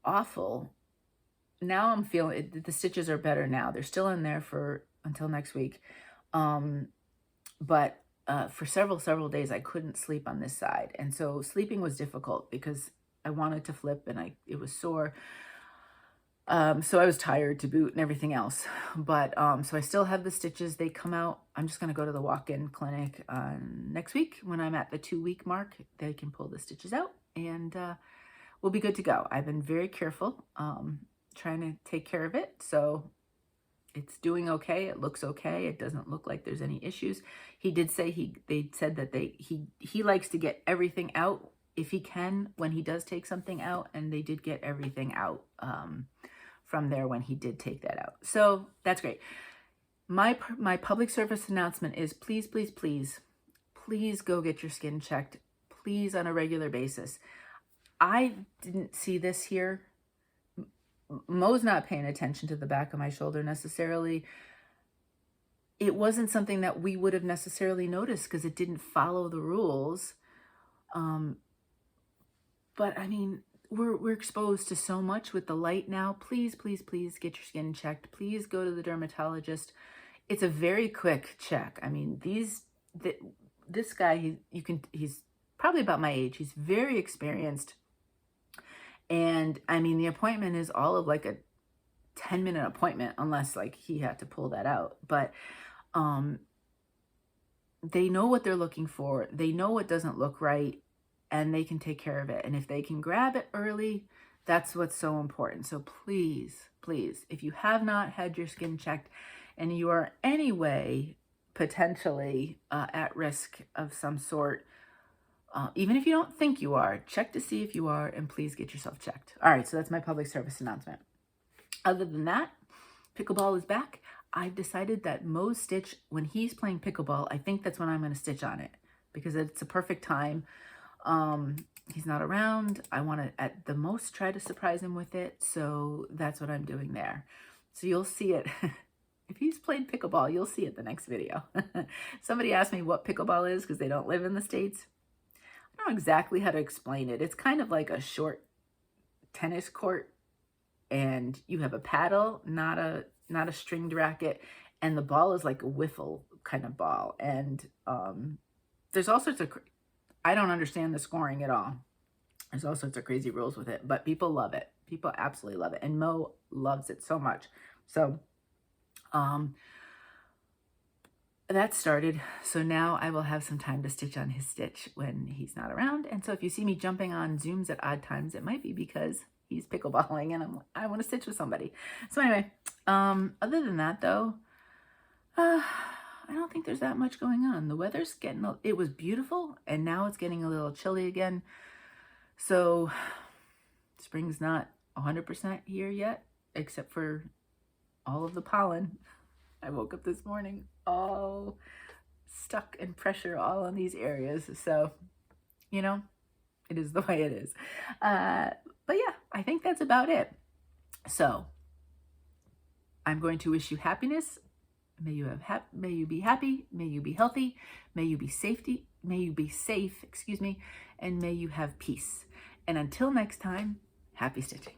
awful. Now I'm feeling it, the stitches are better now. They're still in there until next week. But for several days, I couldn't sleep on this side. And so sleeping was difficult because I wanted to flip and it was sore. So I was tired to boot and everything else. But so I still have the stitches. They come out. I'm just going to go to the walk-in clinic next week when I'm at the 2-week mark. They can pull the stitches out and we'll be good to go. I've been very careful trying to take care of it. So it's doing okay. It looks okay. It doesn't look like there's any issues. He did say they said that he likes to get everything out if he can when he does take something out, and they did get everything out from there when he did take that out. So that's great. My public service announcement is please, please, please, please go get your skin checked, please, on a regular basis. I didn't see this here. Mo's not paying attention to the back of my shoulder necessarily. It wasn't something that we would have necessarily noticed because it didn't follow the rules. But I mean, we're exposed to so much with the light now. Please, please, please get your skin checked. Please go to the dermatologist. It's a very quick check. I mean, this guy, he's probably about my age. He's very experienced. And I mean, the appointment is all of like a 10-minute appointment, unless like he had to pull that out. But they know what they're looking for. They know what doesn't look right, and they can take care of it. And if they can grab it early, that's what's so important. So please, please, if you have not had your skin checked and you are anyway potentially at risk of some sort, even if you don't think you are, check to see if you are, and please get yourself checked. All right, so that's my public service announcement. Other than that, pickleball is back. I've decided that Mo's stitch, when he's playing pickleball, I think that's when I'm going to stitch on it because it's a perfect time. He's not around. I want to, at the most, try to surprise him with it. So that's what I'm doing there. So you'll see it. If he's played pickleball, you'll see it the next video. Somebody asked me what pickleball is because they don't live in the States. I don't know exactly how to explain it. It's kind of like a short tennis court, and you have a paddle, not a stringed racket, and the ball is like a wiffle kind of ball. And there's all sorts of, I don't understand the scoring at all. There's all sorts of crazy rules with it, but people love it. People absolutely love it, and Mo loves it so much. So that started. So now I will have some time to stitch on his stitch when he's not around. And so if you see me jumping on Zooms at odd times, it might be because he's pickleballing and I want to stitch with somebody. So anyway, other than that though, I don't think there's that much going on. The weather's it was beautiful, and now it's getting a little chilly again. So spring's not 100% here yet, except for all of the pollen. I woke up this morning all stuck in pressure all in these areas. So, you know, it is the way it is. But yeah, I think that's about it. So I'm going to wish you happiness. May you be happy. May you be healthy. May you be safe, excuse me, and may you have peace. And until next time, happy stitching.